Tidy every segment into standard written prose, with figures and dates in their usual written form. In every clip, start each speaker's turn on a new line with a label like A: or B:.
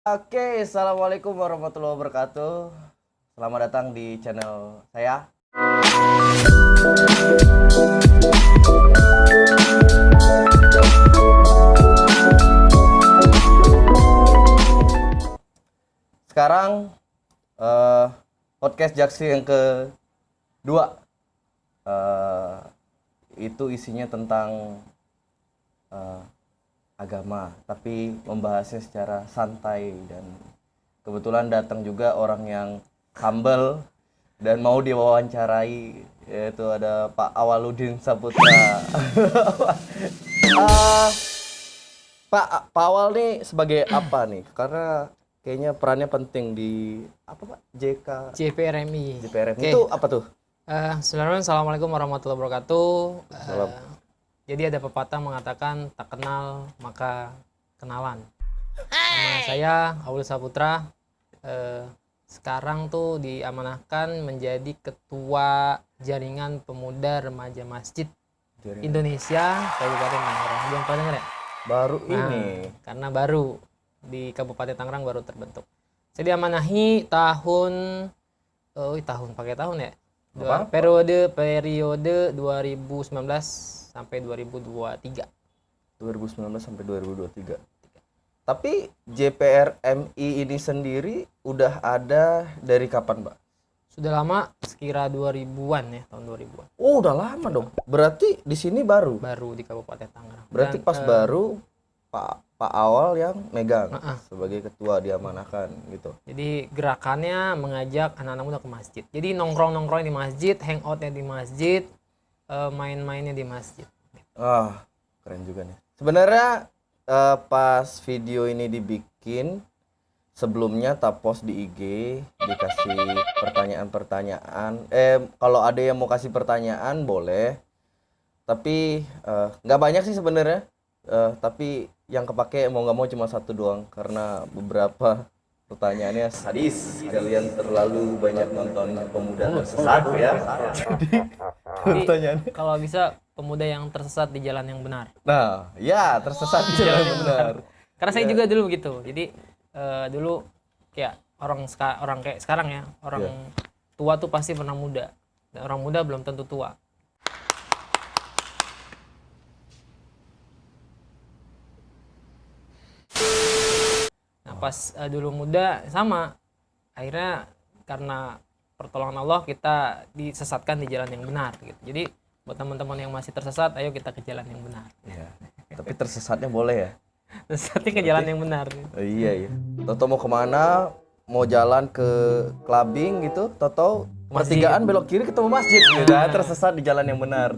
A: Oke, assalamualaikum warahmatullahi wabarakatuh. Selamat datang di channel saya. Sekarang podcast Jaksi yang kedua. Itu isinya tentang agama, tapi membahasnya secara santai, dan kebetulan datang juga orang yang humble dan mau diwawancarai, yaitu ada Pak Awaludin Saputra. Pak Awal nih sebagai apa nih? Karena kayaknya perannya penting di apa Pak?
B: JPRMI.
A: JPRMI itu apa tuh?
B: Sebenarnya Assalamualaikum warahmatullahi wabarakatuh.
A: Salam.
B: Jadi ada pepatah mengatakan tak kenal maka kenalan. Nama saya Awal Saputra. Sekarang tuh diamanahkan menjadi ketua jaringan pemuda remaja masjid Indonesia Kabupaten Tangerang. Belum pernah dengar ya?
A: Baru ini.
B: Karena baru di Kabupaten Tangerang baru terbentuk. Saya diamanahi tahun pakai tahun ya. Periode 2019 sampai 2023.
A: 2019 sampai 2023. Tapi JPRMI ini sendiri udah ada dari kapan, Pak?
B: Sudah lama, sekira 2000-an ya, tahun 2000-an.
A: Oh, udah lama dong. Berarti di sini baru.
B: Baru di Kabupaten Tangerang.
A: Berarti
B: Dan,
A: pas baru Pak Awal yang megang sebagai ketua diamanahkan gitu.
B: Jadi gerakannya mengajak anak-anak muda ke masjid. Jadi nongkrong-nongkrong di masjid, hangoutnya di masjid, main-mainnya di masjid.
A: Keren juga nih. Sebenarnya pas video ini dibikin, sebelumnya tak post di IG, dikasih pertanyaan-pertanyaan. Kalau ada yang mau kasih pertanyaan boleh. Tapi nggak banyak sih sebenarnya. Tapi yang kepake mau nggak mau cuma satu doang, karena beberapa pertanyaannya sadis. Kalian terlalu banyak nonton pemuda tersesat ya.
B: Jadi kalau bisa pemuda yang tersesat di jalan yang benar.
A: Nah, ya tersesat di jalan yang benar.
B: Karena saya juga dulu begitu. Jadi dulu kayak orang kayak sekarang ya, orang tua tuh pasti pernah muda. Dan orang muda belum tentu tua. Nah, pas dulu muda sama, akhirnya karena pertolongan Allah kita disesatkan di jalan yang benar gitu. Jadi buat teman-teman yang masih tersesat, ayo kita ke jalan yang benar.
A: Iya. Tapi tersesatnya boleh ya?
B: Tersesatnya ke jalan yang benar.
A: Iya. Toto mau kemana? Mau jalan ke clubbing gitu? Toto pertigaan belok kiri ketemu masjid. Tersesat di jalan yang benar.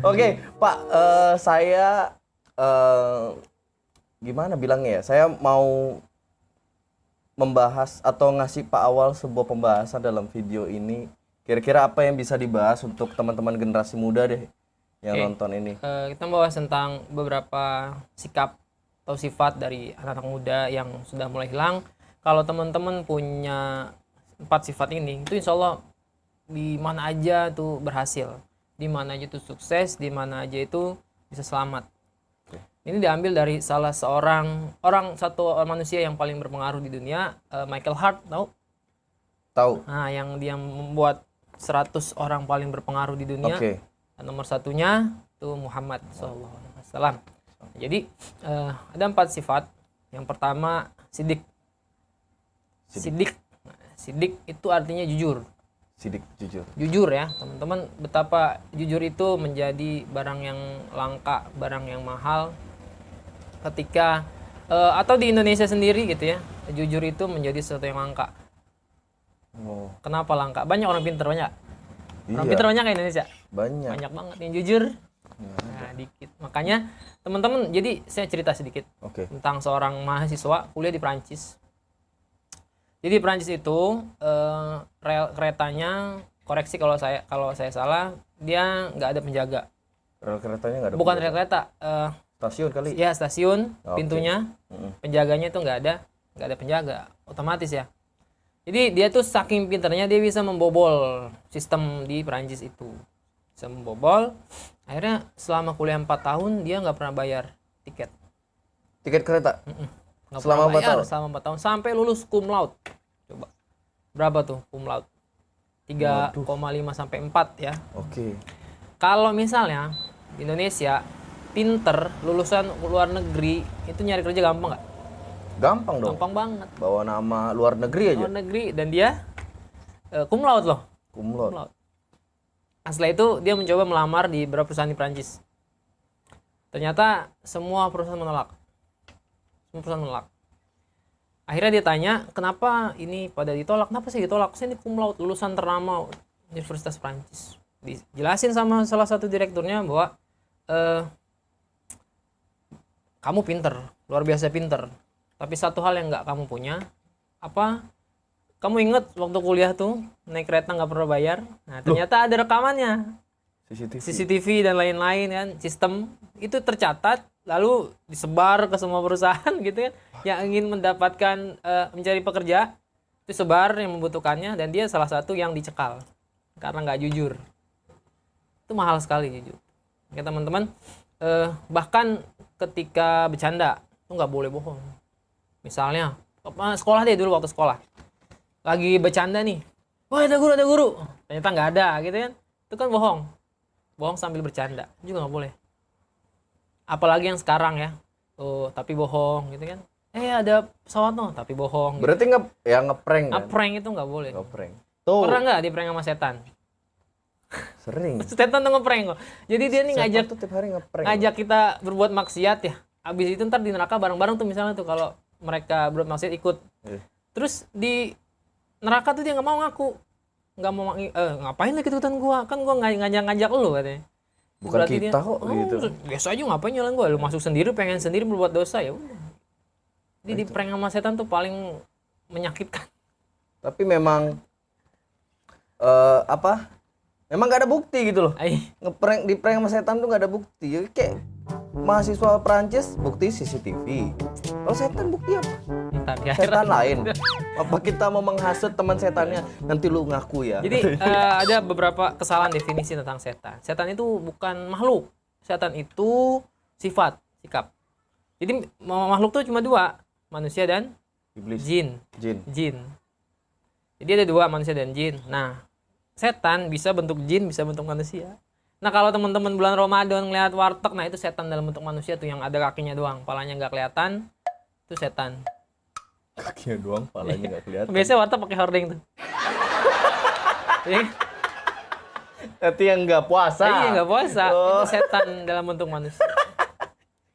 A: Oke, Pak, saya gimana bilangnya ya? Saya mau membahas atau ngasih Pak Awal sebuah pembahasan dalam video ini. Kira-kira apa yang bisa dibahas untuk teman-teman generasi muda deh yang nonton ini?
B: Kita membahas tentang beberapa sikap atau sifat dari anak-anak muda yang sudah mulai hilang. Kalau teman-teman punya 4 sifat ini, itu insya Allah di mana aja tuh berhasil, di mana aja tuh sukses, di mana aja itu bisa selamat. Ini diambil dari salah seorang satu manusia yang paling berpengaruh di dunia, Michael Hart, tahu?
A: Tahu.
B: Nah, yang dia membuat 100 orang paling berpengaruh di dunia. Dan nomor satunya itu Muhammad SAW. Jadi ada 4 sifat. Yang pertama sidik. Sidik itu artinya jujur. Jujur ya teman-teman, betapa jujur itu menjadi barang yang langka, barang yang mahal ketika atau di Indonesia sendiri gitu ya. Jujur itu menjadi sesuatu yang langka. Kenapa langka? Banyak orang pintar, banyak. Orang pintar banyak di Indonesia. Banyak banget yang jujur. Nah, dikit. Makanya teman-teman, jadi saya cerita sedikit tentang seorang mahasiswa kuliah di Perancis. Jadi di Perancis itu rel keretanya, koreksi kalau saya salah, dia nggak ada penjaga.
A: Rel keretanya nggak ada?
B: Bukan rel kereta.
A: Stasiun kali?
B: Ya stasiun, pintunya, penjaganya itu nggak ada penjaga, otomatis ya. Jadi dia tuh saking pintarnya dia bisa membobol sistem di Perancis itu. Bisa membobol. Akhirnya selama kuliah 4 tahun dia nggak pernah bayar tiket.
A: Tiket kereta?
B: Nggak
A: Selama
B: pernah
A: 4
B: bayar
A: tahun?
B: selama 4 tahun sampai lulus cum laude. Coba berapa tuh cum laude? 3,5 sampai 4 ya.
A: Oke.
B: Kalau misalnya di Indonesia pinter lulusan luar negeri itu nyari kerja gampang nggak?
A: Gampang dong.
B: Gampang banget.
A: Bawa nama luar negeri aja.
B: Luar negeri dan dia cum laude loh.
A: Cum
B: Cum
A: laude.
B: laude. Nah, setelah itu dia mencoba melamar di beberapa perusahaan di Prancis. Ternyata semua perusahaan menolak. Semua perusahaan menolak. Akhirnya dia tanya, kenapa ini pada ditolak? Kenapa sih ditolak? Saya ini cum laude, lulusan ternama Universitas Prancis. Dijelasin sama salah satu direkturnya bahwa kamu pinter, luar biasa pinter. Tapi satu hal yang nggak kamu punya, apa? Kamu inget waktu kuliah tuh naik kereta nggak pernah bayar? Nah ternyata ada rekamannya, CCTV dan lain-lain kan, sistem itu tercatat, lalu disebar ke semua perusahaan gitu kan, yang ingin mendapatkan mencari pekerja, itu sebar yang membutuhkannya, dan dia salah satu yang dicekal karena nggak jujur. Itu mahal sekali jujur. Ya teman-teman, bahkan ketika bercanda itu nggak boleh bohong. Misalnya sekolah deh dulu waktu sekolah. Lagi bercanda nih, wah ada guru, ternyata nggak ada gitu kan, itu kan bohong sambil bercanda juga nggak boleh. Apalagi yang sekarang ya, tapi bohong gitu kan, ada pesawat no tapi bohong gitu.
A: Berarti ngeprank kan?
B: Ngeprank itu nggak boleh.
A: Ngeprank. Tuh.
B: Pernah nggak di prank sama setan?
A: Sering.
B: Setan tuh ngeprank kok, jadi dia nih
A: Setan tuh tiap hari ngeprank.
B: ngajak kita berbuat maksiat ya, abis itu ntar di neraka bareng-bareng tuh misalnya tuh, kalau mereka berbuat maksiat ikut. Terus di neraka tuh dia nggak mau ngaku, nggak mau ngapain lagi ikutan gua, kan gua ngajak lu katanya.
A: Bukan
B: Berarti
A: kita kok gitu.
B: Biasa aja ngapain nyalain gua, lu masuk sendiri pengen sendiri berbuat dosa ya udah. Jadi di prank sama setan tuh paling menyakitkan.
A: Tapi memang memang nggak ada bukti gitu loh. Ngeprank, di prank sama setan tuh nggak ada bukti. Jadi kayak mahasiswa Prancis bukti CCTV. Kalau setan bukti apa? Setan lain. Apa kita mau menghasut teman setannya? Nanti lu ngaku ya.
B: Jadi ada beberapa kesalahan definisi tentang setan. Setan itu bukan makhluk. Setan itu sifat, sikap. Jadi makhluk tuh cuma dua, manusia dan
A: Iblis.
B: Jin. Jadi ada dua, manusia dan jin. Nah, setan bisa bentuk jin, bisa bentuk manusia. Nah, kalau teman-teman bulan Ramadan ngeliat warteg, nah itu setan dalam bentuk manusia tuh, yang ada kakinya doang, palanya nggak kelihatan. Itu setan.
A: Kakinya doang, palanya nggak kelihatan.
B: Biasanya warteg pakai hordeng tuh.
A: Tapi yang nggak puasa.
B: Iya, nggak puasa. Itu setan dalam bentuk manusia.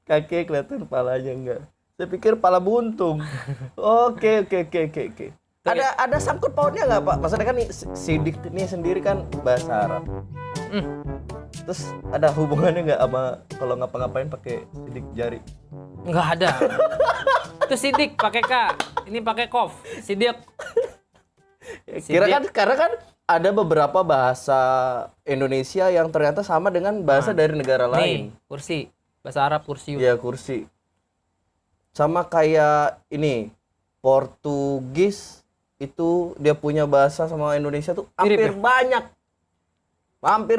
A: Kakinya kelihatan, palanya enggak. Saya pikir pala buntung. Oke. Ada sangkut pautnya nggak Pak? Maksudnya kan nih sidik ini sendiri kan bahasa Arab. Terus ada hubungannya nggak sama kalau ngapa-ngapain pakai sidik jari?
B: Nggak ada. Itu sidik pakai K, ini pakai kof. Sidik.
A: Karena kan ada beberapa bahasa Indonesia yang ternyata sama dengan bahasa dari negara lain.
B: Kursi, bahasa Arab kursi.
A: Iya, kursi. Sama kayak ini Portugis, itu dia punya bahasa sama Indonesia tuh hampir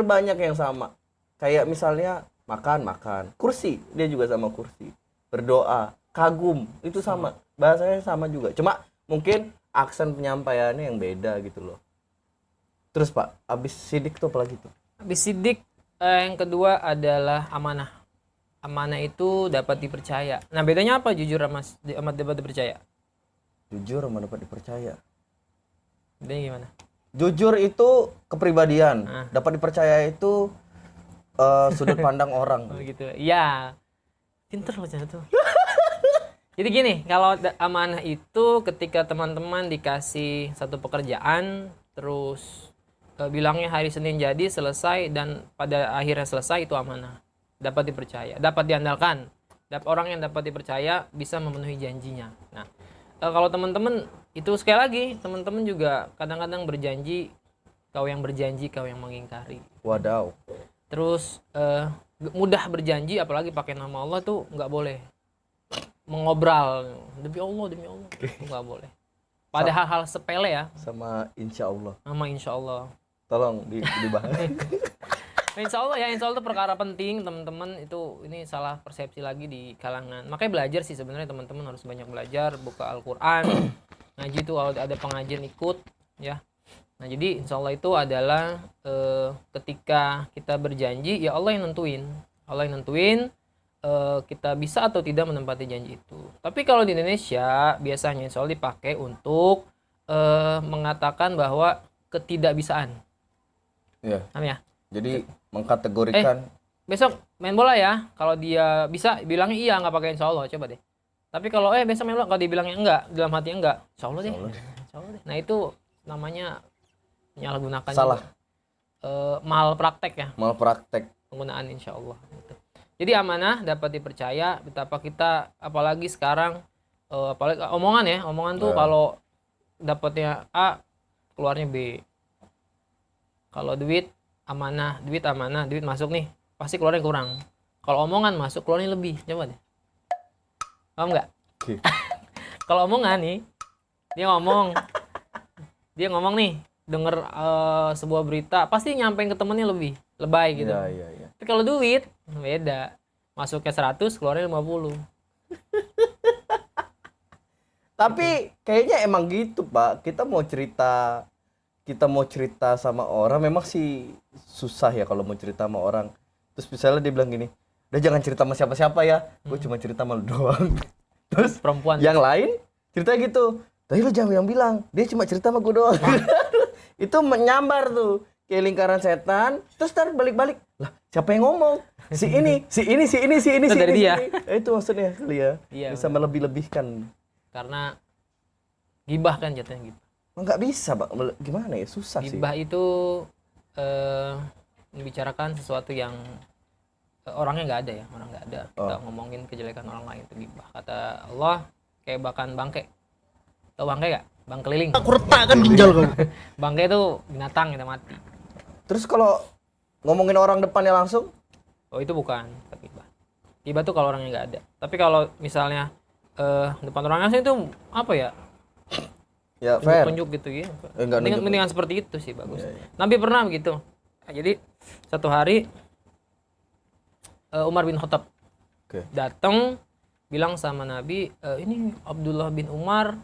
A: banyak yang sama. Kayak misalnya makan, kursi, dia juga sama kursi. Berdoa, kagum, itu sama. Bahasanya sama juga. Cuma mungkin aksen penyampaiannya yang beda gitu loh. Terus Pak, abis sidik tuh apa lagi tuh?
B: Abis sidik, yang kedua adalah amanah. Amanah itu dapat dipercaya. Nah, bedanya apa jujur sama dapat dipercaya?
A: Jujur sama dapat dipercaya.
B: Bedanya gimana?
A: Jujur itu kepribadian, dapat dipercaya itu sudut pandang orang.
B: Oh gitu. Iya. Pinter loh tuh. Jadi gini, kalau amanah itu ketika teman-teman dikasih satu pekerjaan, terus bilangnya hari Senin jadi selesai, dan pada akhirnya selesai, itu amanah. Dapat dipercaya, dapat diandalkan. Orang yang dapat dipercaya bisa memenuhi janjinya. Nah, kalau teman-teman itu sekali lagi, teman-teman juga kadang-kadang berjanji, kau yang berjanji, kau yang mengingkari.
A: Wadaw.
B: Terus mudah berjanji, apalagi pakai nama Allah tuh nggak boleh. Mengobral demi Allah itu nggak boleh. Pada hal-hal sepele ya.
A: Sama insya Allah.
B: Sama insya Allah.
A: Tolong dibahas.
B: Insya Allah ya, insya Allah itu perkara penting teman-teman. Itu ini salah persepsi lagi di kalangan. Makanya belajar sih sebenarnya teman-teman harus banyak belajar, buka Al-Quran, ngaji tuh kalau ada pengajian ikut ya. Nah jadi insya Allah itu adalah ketika kita berjanji ya Allah yang nentuin, kita bisa atau tidak menempati janji itu. Tapi kalau di Indonesia biasanya insya Allah dipakai untuk mengatakan bahwa ketidakbisaan.
A: Iya.
B: Paham ya?
A: Jadi mengkategorikan
B: Besok main bola ya. Kalau dia bisa bilangnya iya, nggak pakai insya Allah, coba deh. Tapi kalau besok main bola kalau dia bilangnya enggak, dalam hatinya enggak, insya Allah deh. Insya Allah deh. Nah itu namanya menyalahgunakan.
A: Salah.
B: Malpraktek ya.
A: Malpraktek.
B: Penggunaan insya Allah. Gitu. Jadi amanah dapat dipercaya. Betapa kita apalagi sekarang apalagi omongan tuh kalau dapatnya A keluarnya B. Kalau duit amanah, duit masuk nih, pasti keluarnya kurang. Kalau omongan masuk, keluarnya lebih. Coba deh. Paham nggak?
A: Okay.
B: Kalau omongan nih, dia ngomong nih, denger sebuah berita, pasti nyampein ke temennya lebay gitu.
A: Iya.
B: Tapi kalau duit, beda. Masuknya 100, keluarnya 50.
A: Tapi kayaknya emang gitu, Pak. Kita mau cerita sama orang memang sih susah ya kalau mau cerita sama orang. Terus misalnya dia bilang gini, udah jangan cerita sama siapa-siapa ya, gue cuma cerita sama lu doang. Terus
B: Perempuan
A: yang lain cerita gitu, tapi lu jangan yang bilang, dia cuma cerita sama gue doang. Itu menyambar tuh kayak lingkaran setan. Terus ntar balik-balik, lah siapa yang ngomong? Si ini.
B: Dari dia.
A: Itu maksudnya kali ya,
B: Iya,
A: bisa melebih-lebihkan.
B: Karena gibah kan jatuhnya gitu.
A: Nggak bisa, Pak. Gimana ya? Susah sih.
B: Gibah itu membicarakan sesuatu yang orangnya nggak ada ya, orang nggak ada. Kita ngomongin kejelekan orang lain itu gibah. Kata Allah kayak bahkan bangke. Tahu bangke nggak? Bang keliling.
C: Aku retakkan ginjal kamu.
B: Bangke itu binatang yang mati.
A: Terus kalau ngomongin orang depannya langsung?
B: Oh itu bukan gibah. Gibah tuh kalau orangnya nggak ada. Tapi kalau misalnya depan orang asing itu apa ya?
A: Ya fair.
B: Tunjuk gitu ya.
A: Nunjuk.
B: Mendingan seperti itu sih bagus.
A: Iya.
B: Nabi pernah begitu. Nah, jadi satu hari Umar bin Khattab datang bilang sama Nabi, ini Abdullah bin Umar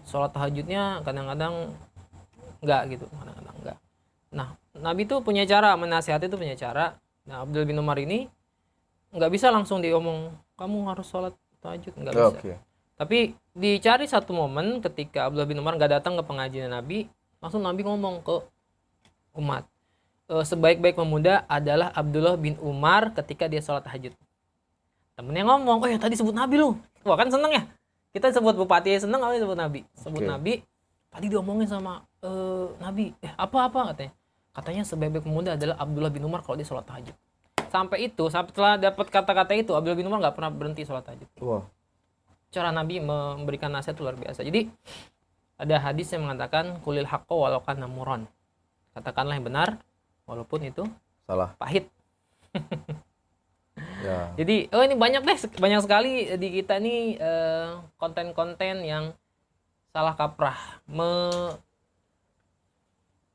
B: sholat tahajudnya kadang-kadang enggak gitu, kadang-kadang enggak. Nah, Nabi tuh punya cara, menasihati itu punya cara. Nah, Abdullah bin Umar ini nggak bisa langsung diomong, kamu harus sholat tahajud, nggak bisa.
A: Okay.
B: Tapi dicari satu momen ketika Abdullah bin Umar nggak datang ke pengajian Nabi, langsung Nabi ngomong ke umat, sebaik-baik pemuda adalah Abdullah bin Umar ketika dia sholat tahajud. Temennya ngomong, oh ya tadi sebut Nabi lu, wah kan seneng ya, kita sebut bupati seneng kali sebut Nabi, Nabi, tadi diomongin sama Nabi, apa katanya sebaik-baik pemuda adalah Abdullah bin Umar kalau dia sholat tahajud. Sampai setelah dapat kata-kata itu Abdullah bin Umar nggak pernah berhenti sholat tahajud.
A: Wow.
B: Cara Nabi memberikan nasihat itu luar biasa. Jadi ada hadis yang mengatakan kulil haqqo walau kana muron. Katakanlah yang benar walaupun itu
A: salah,
B: pahit.
A: Ya.
B: Jadi ini banyak sekali di kita nih konten-konten yang salah kaprah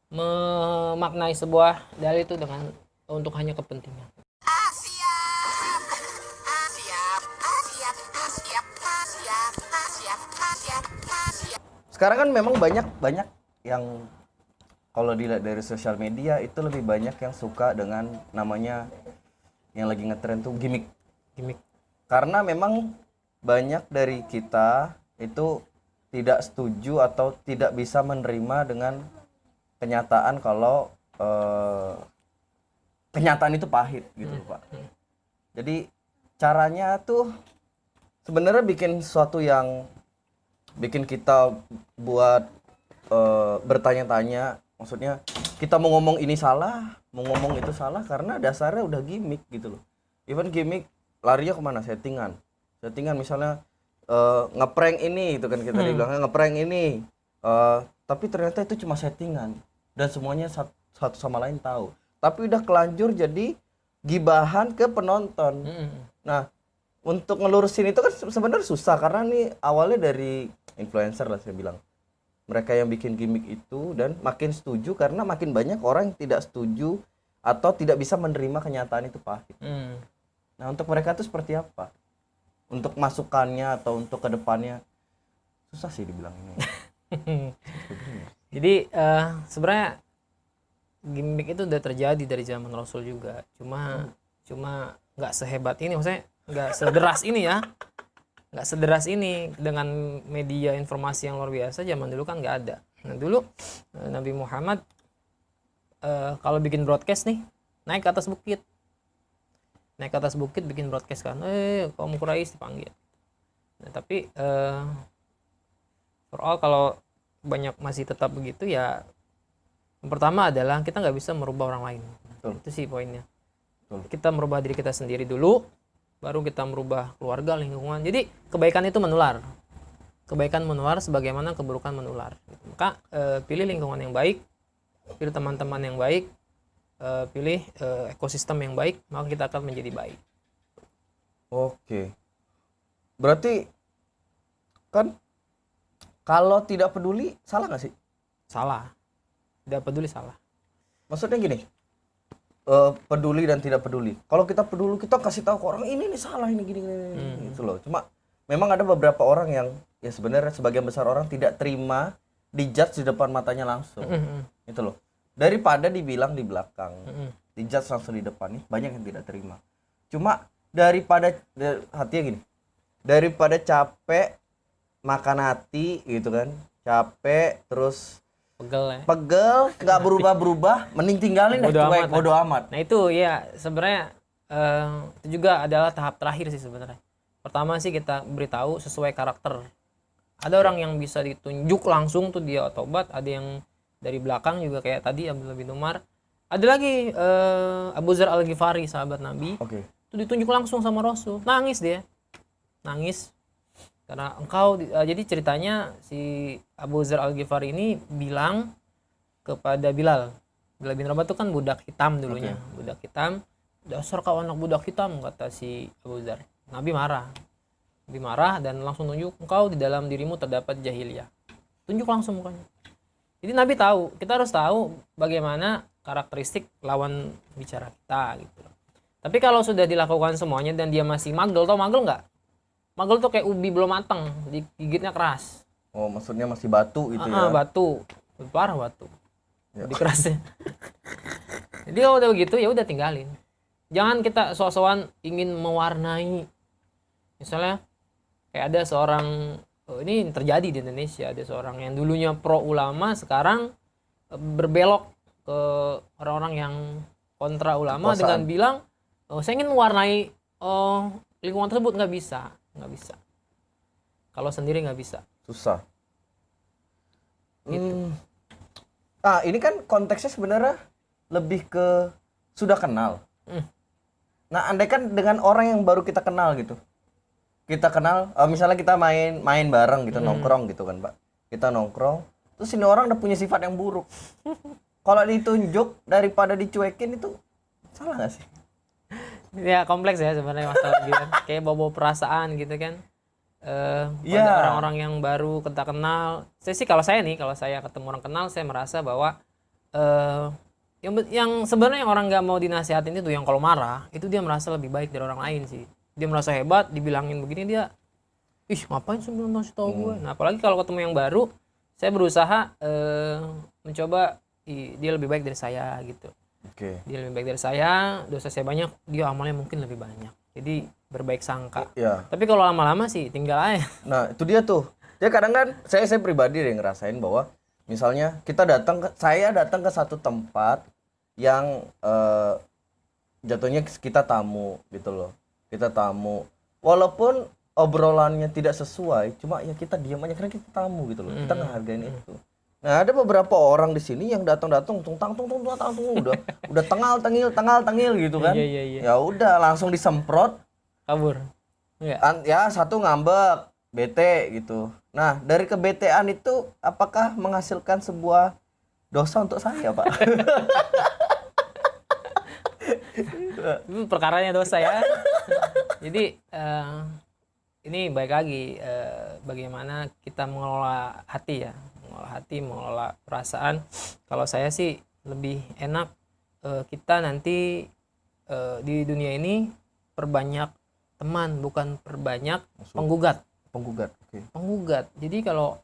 B: memaknai sebuah dalil itu dengan untuk hanya kepentingan.
A: Sekarang kan memang banyak yang kalau dilihat dari sosial media itu lebih banyak yang suka dengan namanya yang lagi ngetren tuh gimmick. Karena memang banyak dari kita itu tidak setuju atau tidak bisa menerima dengan kenyataan kalau kenyataan itu pahit gitu, Pak. Jadi caranya tuh sebenarnya bikin sesuatu yang bikin kita buat bertanya-tanya, maksudnya kita mau ngomong ini salah, mau ngomong itu salah karena dasarnya udah gimmick gitu loh. Even gimmick larinya kemana? Settingan misalnya ngeprank ini itu kan kita dibilangnya ngeprank ini, tapi ternyata itu cuma settingan dan semuanya satu sama lain tahu, tapi udah kelanjur jadi gibahan ke penonton. Nah, untuk ngelurusin itu kan sebenarnya susah karena nih awalnya dari influencer lah saya bilang. Mereka yang bikin gimmick itu dan makin setuju karena makin banyak orang yang tidak setuju atau tidak bisa menerima kenyataan itu pahit. Nah, untuk mereka itu seperti apa? Untuk masukannya atau untuk kedepannya susah sih dibilang ini.
B: Jadi sebenarnya gimmick itu udah terjadi dari zaman Rasul juga. Cuma nggak sehebat ini, maksudnya nggak sederas ini ya. Nggak sederas ini dengan media informasi yang luar biasa. Zaman dulu kan nggak ada. Nah dulu Nabi Muhammad kalau bikin broadcast nih, naik ke atas bukit bikin broadcast kan, kaum Quraisy dipanggil. Nah tapi overall kalau banyak masih tetap begitu ya, yang pertama adalah kita nggak bisa merubah orang lain. Betul. Itu sih poinnya. Betul. Kita merubah diri kita sendiri dulu, baru kita merubah keluarga, lingkungan. Jadi kebaikan itu menular. Kebaikan menular sebagaimana keburukan menular. Maka pilih lingkungan yang baik, pilih teman-teman yang baik, pilih ekosistem yang baik, maka kita akan menjadi baik.
A: Oke. Berarti kan kalau tidak peduli salah nggak sih?
B: Salah. Tidak peduli salah.
A: Maksudnya gini, peduli dan tidak peduli. Kalau kita peduli, kita kasih tahu ke orang ini nih salah, ini gini gitu loh. Cuma memang ada beberapa orang yang ya sebenarnya sebagian besar orang tidak terima dijudge di depan matanya langsung. Itu loh. Daripada dibilang di belakang, dijudge langsung di depan nih, banyak yang tidak terima. Cuma daripada hatinya gini, daripada capek makan hati gitu kan, capek terus pegel nggak berubah mending tinggalin deh, cuek, bodo amat.
B: Nah itu ya sebenarnya itu juga adalah tahap terakhir sih sebenarnya. Pertama sih kita beritahu sesuai karakter. Ada orang yang bisa ditunjuk langsung tuh dia tobat, ada yang dari belakang juga kayak tadi Abdullah bin Umar. Ada lagi Abu Dzar Al-Ghifari, sahabat Nabi. Itu ditunjuk langsung sama Rasul, nangis dia, nangis karena engkau jadi ceritanya si Abu Dzar Al-Ghifari ini bilang kepada Bilal bin Rabah itu kan budak hitam dulunya. Budak hitam, dasar kau anak budak hitam, kata si Abu Dzar. Nabi marah dan langsung tunjuk, engkau di dalam dirimu terdapat jahiliyah, tunjuk langsung mukanya. Jadi Nabi tahu, kita harus tahu bagaimana karakteristik lawan bicara kita gitu. Tapi kalau sudah dilakukan semuanya dan dia masih magel, tau magel nggak? Magel tuh kayak ubi belum matang, digigitnya keras.
A: Oh, maksudnya masih batu gitu ya?
B: Batu, parah batu. Ya. Lebih kerasnya. Jadi kalau udah begitu ya udah tinggalin. Jangan kita sok-sokan ingin mewarnai. Misalnya kayak ada seorang, ini terjadi di Indonesia, ada seorang yang dulunya pro ulama sekarang berbelok ke orang-orang yang kontra ulama dengan bilang, saya ingin mewarnai lingkungan tersebut. Nggak bisa. Kalau sendiri nggak bisa.
A: Susah. Gitu. Ini kan konteksnya sebenarnya lebih ke sudah kenal. Nah, andai kan dengan orang yang baru kita kenal gitu. Kita kenal, misalnya kita main bareng gitu, nongkrong gitu kan, Pak. Kita nongkrong, terus ini orang udah punya sifat yang buruk. Kalau ditunjuk daripada dicuekin itu salah nggak sih?
B: Ya kompleks ya sebenarnya masalah gitu. Kayak bawa perasaan gitu kan. Pada orang-orang yang baru kita kenal. Saya sih kalau saya ketemu orang kenal, saya merasa bahwa yang sebenarnya orang nggak mau dinasihatin itu, yang kalau marah itu dia merasa lebih baik dari orang lain sih. Dia merasa hebat, dibilangin begini dia, ngapain sih belum ngasih tahu gue. Nah apalagi kalau ketemu yang baru, saya berusaha mencoba dia lebih baik dari saya gitu. Dia lebih baik dari saya, dosa saya banyak, dia amalnya mungkin lebih banyak. Jadi berbaik sangka. Tapi kalau lama-lama sih tinggal aja.
A: Nah itu dia tuh. Dia kadang kan saya pribadi yang ngerasain bahwa misalnya saya datang ke satu tempat yang jatuhnya kita tamu gitu loh. Kita tamu. Walaupun obrolannya tidak sesuai, cuma ya kita diam aja karena kita tamu gitu loh. Kita ngehargain itu. Nah, ada beberapa orang di sini yang datang udah tengil gitu kan. Ya udah langsung disemprot,
B: kabur.
A: Ya satu ngambek, bete gitu. Nah, dari kebetean itu apakah menghasilkan sebuah dosa untuk saya, Pak?
B: Itu perkaranya dosa ya. Jadi ini baik lagi bagaimana kita mengelola hati ya. Mengelola hati, mengelola perasaan. Kalau saya sih lebih enak kita nanti di dunia ini perbanyak teman, bukan perbanyak penggugat. Penggugat. Jadi kalau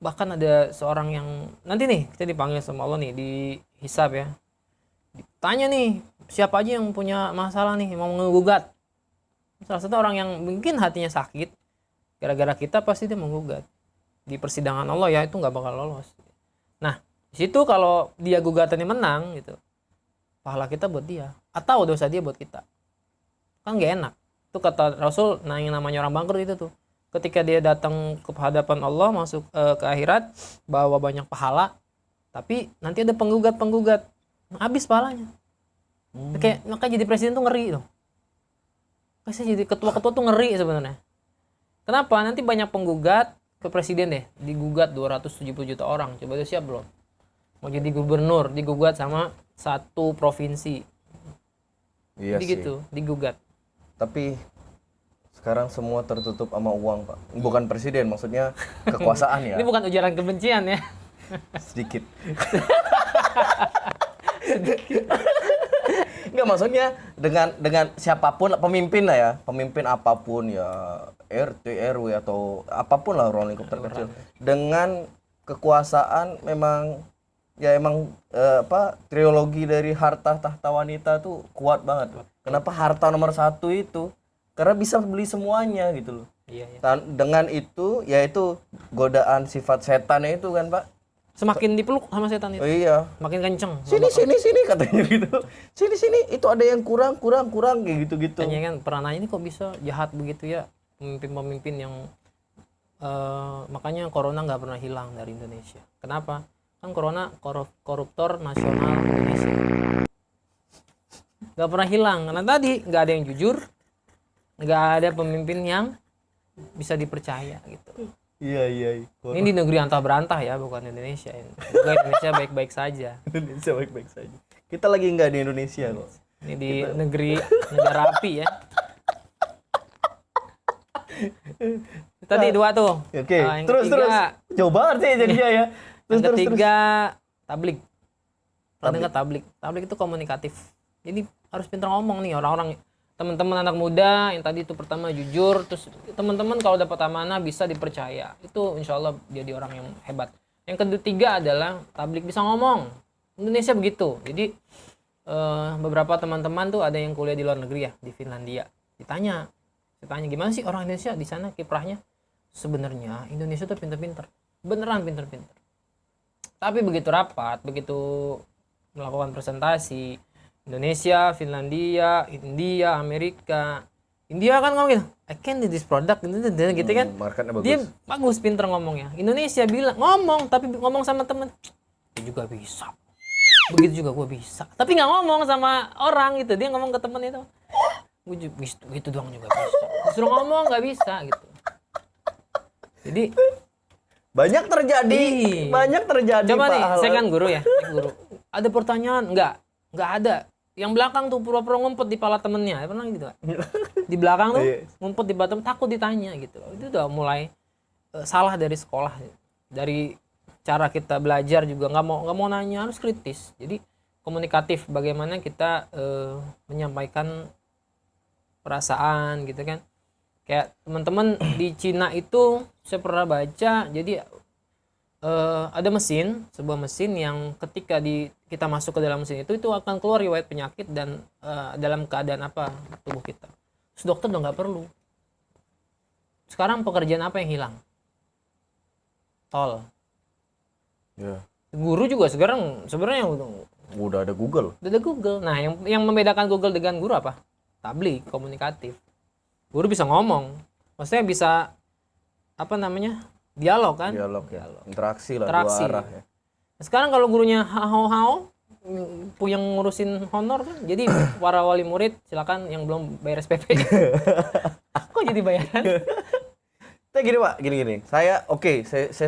B: bahkan ada seorang yang nanti nih kita dipanggil sama Allah nih di hisab ya, ditanya nih siapa aja yang punya masalah nih mau menggugat. Salah satu orang yang mungkin hatinya sakit gara-gara kita, pasti dia menggugat di persidangan Allah ya, itu nggak bakal lolos. Nah di situ kalau dia gugatannya menang gitu, pahala kita buat dia atau dosa dia buat kita, kan gak enak. Itu kata Rasul, nah yang namanya orang bangkrut itu tuh, ketika dia datang ke hadapan Allah, masuk ke akhirat, bawa banyak pahala, tapi nanti ada penggugat habis pahalanya. Kayak makanya jadi presiden tuh ngeri tuh. Kasih jadi ketua-ketua tuh ngeri sebenarnya. Kenapa? Nanti banyak penggugat ke presiden deh, digugat 270 juta orang. Coba tuh siap belum? Mau jadi gubernur digugat sama satu provinsi.
A: Iya
B: jadi
A: sih.
B: gitu, digugat.
A: Tapi sekarang semua tertutup sama uang, Pak. Bukan presiden, maksudnya kekuasaan ya.
B: Ini bukan ujaran kebencian ya.
A: Sedikit. Enggak, maksudnya dengan siapapun pemimpin lah ya, pemimpin apapun ya, RT, RW atau apapun lah, ruang lingkup terkecil. Dengan kekuasaan memang ya emang trilogi dari harta tahta wanita tuh kuat banget. Kenapa harta nomor satu itu? Karena bisa beli semuanya gitu loh.
B: Iya, iya.
A: Dengan itu yaitu godaan sifat setannya itu kan, Pak.
B: Semakin dipeluk sama setan itu,
A: Oh iya.
B: makin kenceng.
A: Sini katanya gitu. Sini itu ada yang kurang kayak gitu-gitu.
B: Tanya kan, pernah nanya ini kok bisa jahat begitu ya pemimpin-pemimpin yang makanya corona nggak pernah hilang dari Indonesia. Kenapa? Kan corona koruptor nasional Indonesia. Nggak pernah hilang. Karena tadi nggak ada yang jujur, nggak ada pemimpin yang bisa dipercaya gitu.
A: Iya.
B: Ini di negeri antah berantah ya, bukan Indonesia. Bukan Indonesia baik-baik saja.
A: Indonesia baik-baik saja. Kita lagi nggak di Indonesia kok.
B: Ini di negara api ya. Tadi dua tuh.
A: Oke.
B: Yang
A: Terus. Jauh banget sih jadinya ya.
B: Yang ketiga tablik. Pernah dengar tablik? Tablik itu komunikatif. Jadi harus pintar ngomong nih orang-orang, teman-teman anak muda yang tadi itu pertama jujur, terus teman-teman kalau dapat amanah bisa dipercaya, itu insya Allah jadi orang yang hebat. Yang ketiga adalah tablik bisa ngomong. Indonesia begitu. Jadi beberapa teman-teman tuh ada yang kuliah di luar negeri ya, di Finlandia. Ditanya gimana sih orang Indonesia di sana kiprahnya? Sebenarnya Indonesia tuh pinter-pinter, beneran pinter-pinter. Tapi begitu rapat, begitu melakukan presentasi, Indonesia, Finlandia, India, Amerika. India kan ngomong gitu, I can do this product gitu kan.
A: Marketnya bagus.
B: Dia bagus, pinter ngomongnya. Indonesia bilang ngomong, tapi ngomong sama temen, dia juga bisa. Begitu juga gue bisa. Tapi nggak ngomong sama orang gitu, dia ngomong ke temen itu. Gue juga gitu doang juga bisa. Disuruh ngomong nggak bisa gitu. Jadi
A: banyak terjadi.
B: Coba
A: Pak
B: nih,
A: Halal.
B: saya kan guru ya, guru. Ada pertanyaan? Nggak ada. Yang belakang tuh pura-pura ngumpet di pala temennya, pernah gitu gak? Di belakang tuh ngumpet di bottom, takut ditanya gitu. Itu udah mulai salah dari sekolah, dari cara kita belajar juga nggak mau nanya, harus kritis. Jadi komunikatif, bagaimana kita menyampaikan perasaan gitu kan. Kayak teman-teman di Cina itu saya pernah baca, jadi ada sebuah mesin yang ketika kita masuk ke dalam mesin itu akan keluar riwayat penyakit dan dalam keadaan apa tubuh kita. Terus dokter udah nggak perlu. Sekarang pekerjaan apa yang hilang? Tol.
A: Ya.
B: Guru juga sekarang sebenarnya
A: Udah ada Google.
B: Udah ada Google. Nah, yang membedakan Google dengan guru apa? Tablik, komunikatif. Guru bisa ngomong. Maksudnya bisa dialog kan?
A: Dialog. Interaksi lah,
B: Interaksi.
A: dua arah ya.
B: Sekarang kalau gurunya hao yang ngurusin honor kan, jadi para wali murid silakan yang belum bayar SPP. Kok jadi bayaran?
A: Gini Pak, gini. Saya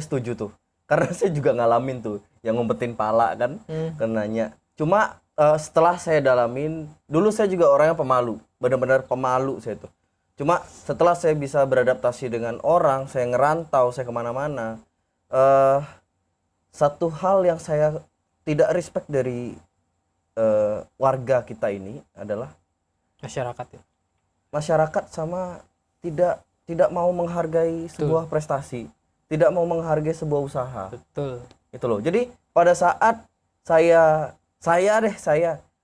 A: setuju tuh. Karena saya juga ngalamin tuh yang ngumpetin pala kan, kenanya. Cuma setelah saya dalamin, dulu saya juga orangnya pemalu, benar-benar pemalu saya tuh. Cuma setelah saya bisa beradaptasi dengan orang, saya ngerantau, saya kemana-mana, satu hal yang saya tidak respect dari warga kita ini adalah
B: Masyarakat ya.
A: masyarakat sama tidak mau menghargai sebuah prestasi, tidak mau menghargai sebuah usaha.
B: Betul.
A: Itu loh. Jadi pada saat saya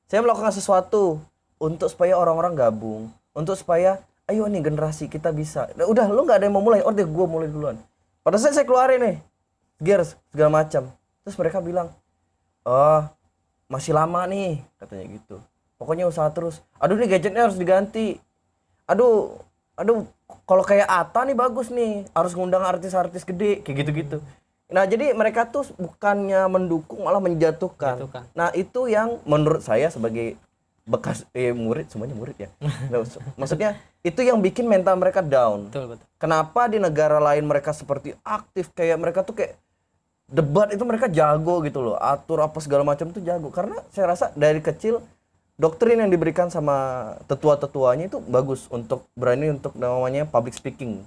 A: melakukan sesuatu untuk supaya orang-orang gabung, untuk supaya ayo nih generasi kita bisa. Nah, udah lu nggak ada yang mau mulai, deh gue mulai duluan. Pada saat saya keluarin nih gears segala macam, terus mereka bilang, oh masih lama nih katanya gitu. Pokoknya usaha terus. Aduh nih gadgetnya harus diganti. Aduh kalau kayak Ata nih bagus nih, harus ngundang artis-artis gede kayak gitu-gitu. Nah jadi mereka tuh bukannya mendukung malah menjatuhkan. Nah itu yang menurut saya sebagai bekas murid, semuanya murid ya. Nah, maksudnya itu yang bikin mental mereka down.
B: Betul.
A: Kenapa di negara lain mereka seperti aktif, kayak mereka tuh kayak debat itu mereka jago gitu loh, atur apa segala macam tuh jago. Karena saya rasa dari kecil doktrin yang diberikan sama tetua-tetuanya itu bagus untuk berani untuk namanya public speaking,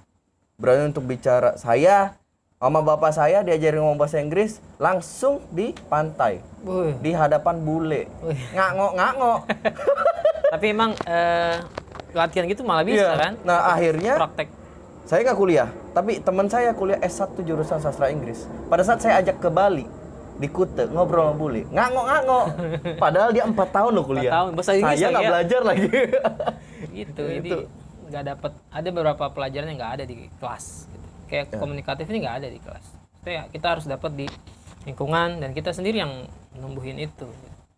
A: berani untuk bicara. Saya sama bapak saya diajarin ngomong bahasa Inggris langsung di pantai, di hadapan bule, ngak-ngok.
B: Tapi emang latihan gitu malah bisa kan?
A: Nah akhirnya
B: praktek.
A: Saya nggak kuliah, tapi teman saya kuliah S1 jurusan sastra Inggris. Pada saat saya ajak ke Bali, di Kuta, ngobrol sama bule, ngak-ngok. Padahal dia 4 tahun loh kuliah.
B: 4 tahun, bahasa Inggris
A: saya nggak belajar lagi.
B: Gitu, jadi nggak dapat. Ada beberapa pelajaran yang nggak ada di kelas. Gitu. Kayak komunikatif ini nggak ada di kelas. Kita harus dapat di lingkungan dan kita sendiri yang numbuhin itu.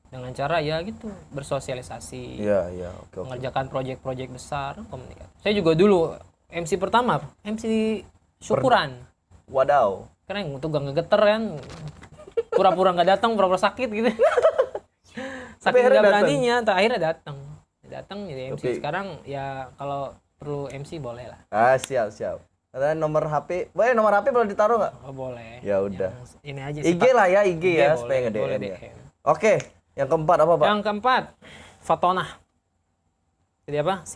B: Dengan cara ya gitu, bersosialisasi.
A: Iya, oke.
B: Mengerjakan proyek-proyek besar, komunikasi. Saya juga dulu MC pertama, MC syukuran.
A: Wadaw.
B: Karena yang tukang ngegeter kan, pura-pura nggak datang, pura-pura sakit gitu. Saking nggak beraninya, akhirnya datang jadi MC. Sekarang ya kalau perlu MC boleh lah.
A: Siap. Katanya nomor HP, nomor HP boleh ditaruh nggak?
B: Oh boleh.
A: Ya udah.
B: Ini aja.
A: IG lah ya, IG ya supaya nge-DM ya. Oke, yang keempat apa Pak?
B: Yang keempat, Fatonah. Jadi apa?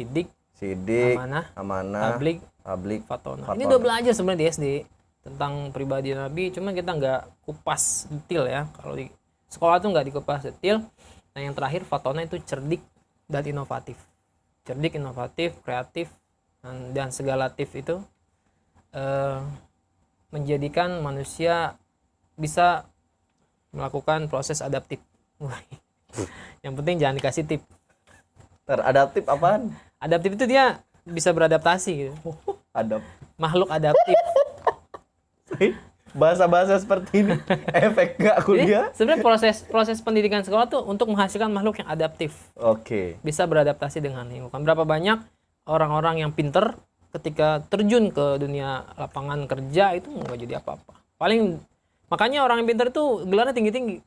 B: Sidik, Amanah, Publik, Fatonah. Ini udah belajar sebenarnya di SD tentang pribadi Nabi, cuma kita nggak kupas detail ya. Kalau di sekolah tuh nggak dikupas detail. Nah yang terakhir Fatonah itu cerdik dan inovatif. Cerdik, inovatif, kreatif, dan segala tif itu menjadikan manusia bisa melakukan proses adaptif. Yang penting jangan dikasih tip.
A: Adaptif apaan?
B: Adaptif itu dia bisa beradaptasi gitu. Makhluk adaptif.
A: Bahasa-bahasa seperti ini efek gak kuliah?
B: Sebenarnya proses pendidikan sekolah tuh untuk menghasilkan makhluk yang adaptif.
A: Oke.
B: Bisa beradaptasi dengan lingkungan. Berapa banyak orang-orang yang pinter ketika terjun ke dunia lapangan kerja itu nggak jadi apa-apa. Makanya orang yang pinter itu gelarnya tinggi-tinggi.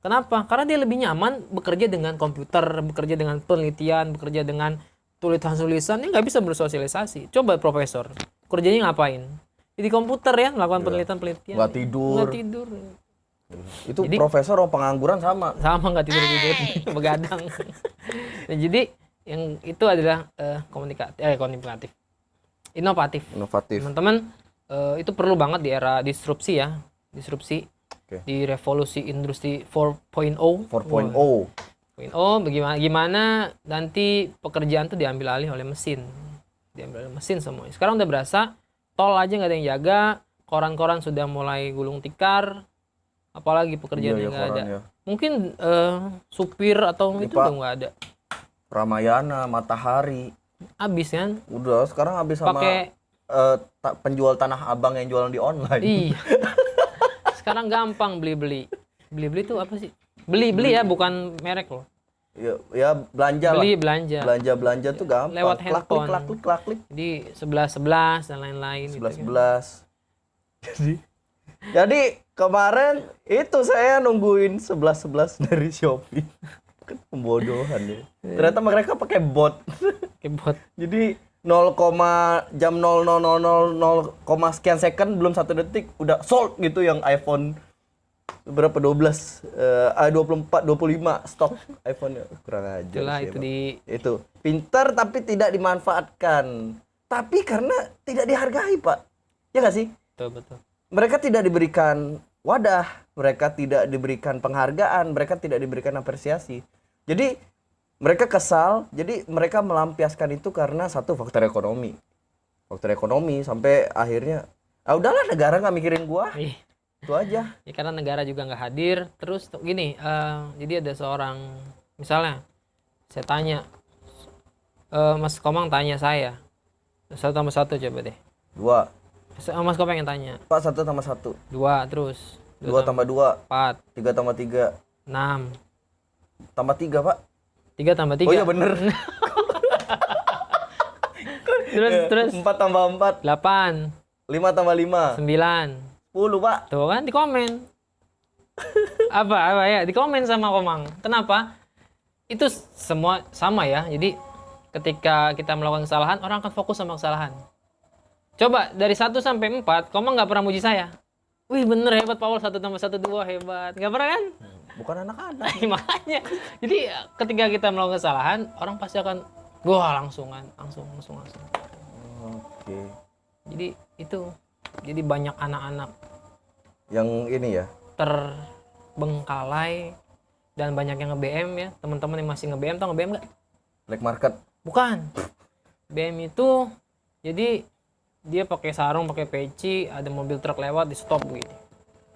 B: Kenapa? Karena dia lebih nyaman bekerja dengan komputer, bekerja dengan penelitian, bekerja dengan tulisan-tulisan. Dia nggak bisa bersosialisasi. Coba profesor, kerjanya ngapain? Di komputer ya, melakukan penelitian-penelitian.
A: Nggak tidur. Itu
B: jadi,
A: profesor orang pengangguran sama
B: nggak tidur begadang. Nah, jadi yang itu adalah komunikatif, inovatif. Teman-teman, itu perlu banget di era disrupsi ya, di revolusi industri 4.0. Bagaimana nanti pekerjaan tuh diambil alih oleh mesin semua. Sekarang udah berasa tol aja nggak ada yang jaga, koran-koran sudah mulai gulung tikar, apalagi pekerjaan yang nggak ada. Ya. Mungkin supir atau itu udah nggak ada.
A: Ramayana, Matahari,
B: habis kan?
A: Udah sekarang habis sama penjual tanah abang yang jualan di online.
B: Iya. Sekarang gampang beli tuh apa sih? Beli ya, bukan merek loh.
A: Ya belanja lah. Belanja tuh gampang.
B: Lewat handphone.
A: Klik.
B: Jadi 11 dan lain-lain.
A: 11. Jadi kemarin itu saya nungguin 11 dari Shopee. Kan pembodohan ya. Ternyata mereka pakai bot. Jadi jam 0000 sekian second belum 1 detik udah sold gitu yang iPhone berapa 24 25 stok iPhone-nya. Kurang ajar
B: itulah
A: sih. Itu pintar tapi tidak dimanfaatkan. Tapi karena tidak dihargai, Pak. Ya nggak sih?
B: Betul.
A: Mereka tidak diberikan wadah, mereka tidak diberikan penghargaan, mereka tidak diberikan apresiasi. Jadi mereka kesal, jadi mereka melampiaskan itu karena satu faktor ekonomi. Faktor ekonomi sampai akhirnya udahlah negara nggak mikirin gua.
B: Ih.
A: Itu aja.
B: Ya karena negara juga nggak hadir. Terus gini, jadi ada seorang, misalnya saya tanya, Mas Komang tanya saya, 1+1 coba deh.
A: 2.
B: Mas Komang yang tanya.
A: Pak, 1+1.
B: 2 terus.
A: 2+2.
B: 4.
A: 3+3.
B: 6.
A: Tambah 3, Pak.
B: 3+3.
A: Oh iya bener.
B: terus
A: 4+4.
B: 8.
A: 5+5.
B: 9.
A: 10, Pak.
B: Tuh kan di komen. apa ya di komen sama Komang. Kenapa? Itu semua sama ya. Jadi ketika kita melakukan kesalahan, orang akan fokus sama kesalahan. Coba dari 1 sampai 4, Komang nggak pernah muji saya. Wih bener hebat Paul, 1+1 2 hebat. Nggak pernah kan?
A: Bukan anak-anak.
B: Makanya. Jadi ketika kita melakukan kesalahan, orang pasti akan wah langsung.
A: Oke.
B: Jadi itu. Jadi banyak anak-anak
A: Yang ini ya.
B: terbengkalai dan banyak yang nge-BM ya. Teman-teman yang masih nge-BM, tau nge-BM nggak?
A: Black market.
B: Bukan. BM itu jadi dia pakai sarung, pakai peci, ada mobil truk lewat di stop gitu.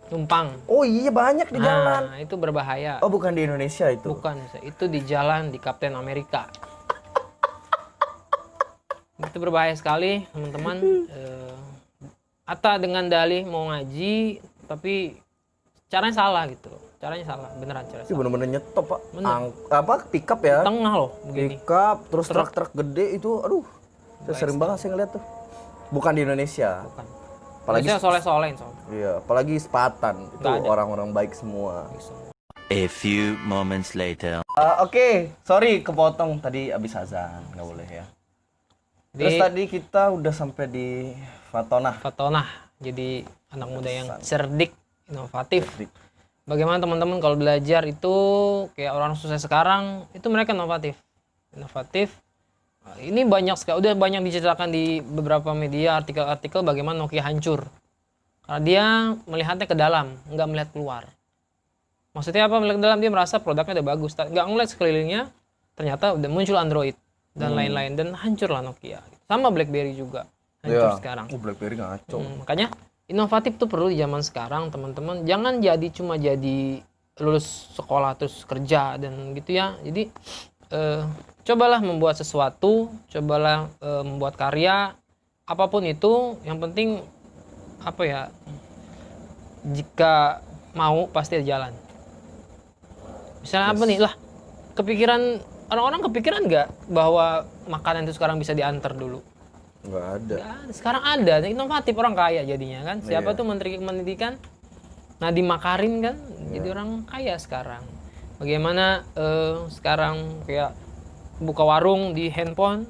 B: Numpang.
A: Oh iya banyak di jalan.
B: Nah, itu berbahaya.
A: Oh bukan di Indonesia itu.
B: Bukan, itu di jalan di Kapten Amerika. Itu berbahaya sekali, teman-teman. Atta dengan dalih mau ngaji, tapi caranya salah gitu. Caranya salah, beneran caranya
A: Itu
B: salah.
A: bener-bener nyetop, Pak.
B: Bener.
A: Pick up ya?
B: Tengah loh, begini.
A: Pick up, terus truk-truk gede itu, aduh. Saya sering banget saya ngeliat tuh. Bukan di Indonesia.
B: Bukan.
A: Apalagi
B: Biasanya soleh-solehin soalnya.
A: Iya, apalagi Sepatan. Itu
B: Nggak ada.
A: orang-orang baik semua.
C: A few moments later.
A: Oke, sorry kepotong tadi abis azan, nggak boleh ya. Terus tadi kita udah sampai di Fatonah.
B: Fatonah, jadi anak muda yang cerdik, inovatif. Bagaimana teman-teman kalau belajar itu kayak orang sukses sekarang, itu mereka inovatif. Ini banyak sekali, udah banyak diceritakan di beberapa media, artikel-artikel bagaimana Nokia hancur. Karena dia melihatnya ke dalam, nggak melihat keluar. Maksudnya apa melihat ke dalam? Dia merasa produknya udah bagus, nggak ngeliat sekelilingnya, ternyata udah muncul Android dan lain-lain, dan hancurlah Nokia. Sama BlackBerry juga hancur sekarang.
A: BlackBerry ngaco.
B: Makanya inovatif tuh perlu di zaman sekarang, teman-teman. Jangan cuma jadi lulus sekolah terus kerja dan gitu ya. Jadi cobalah membuat sesuatu, cobalah membuat karya, apapun itu. Yang penting apa ya? Jika mau pasti ada jalan. Misalnya apa nih lah? Kepikiran orang-orang kepikiran nggak bahwa makanan itu sekarang bisa diantar dulu?
A: Nggak ada.
B: Sekarang ada, inovatif, orang kaya jadinya kan. Siapa tuh Menteri Pendidikan? Nadiem Makarim kan, jadi orang kaya sekarang. Bagaimana sekarang kayak buka warung di handphone,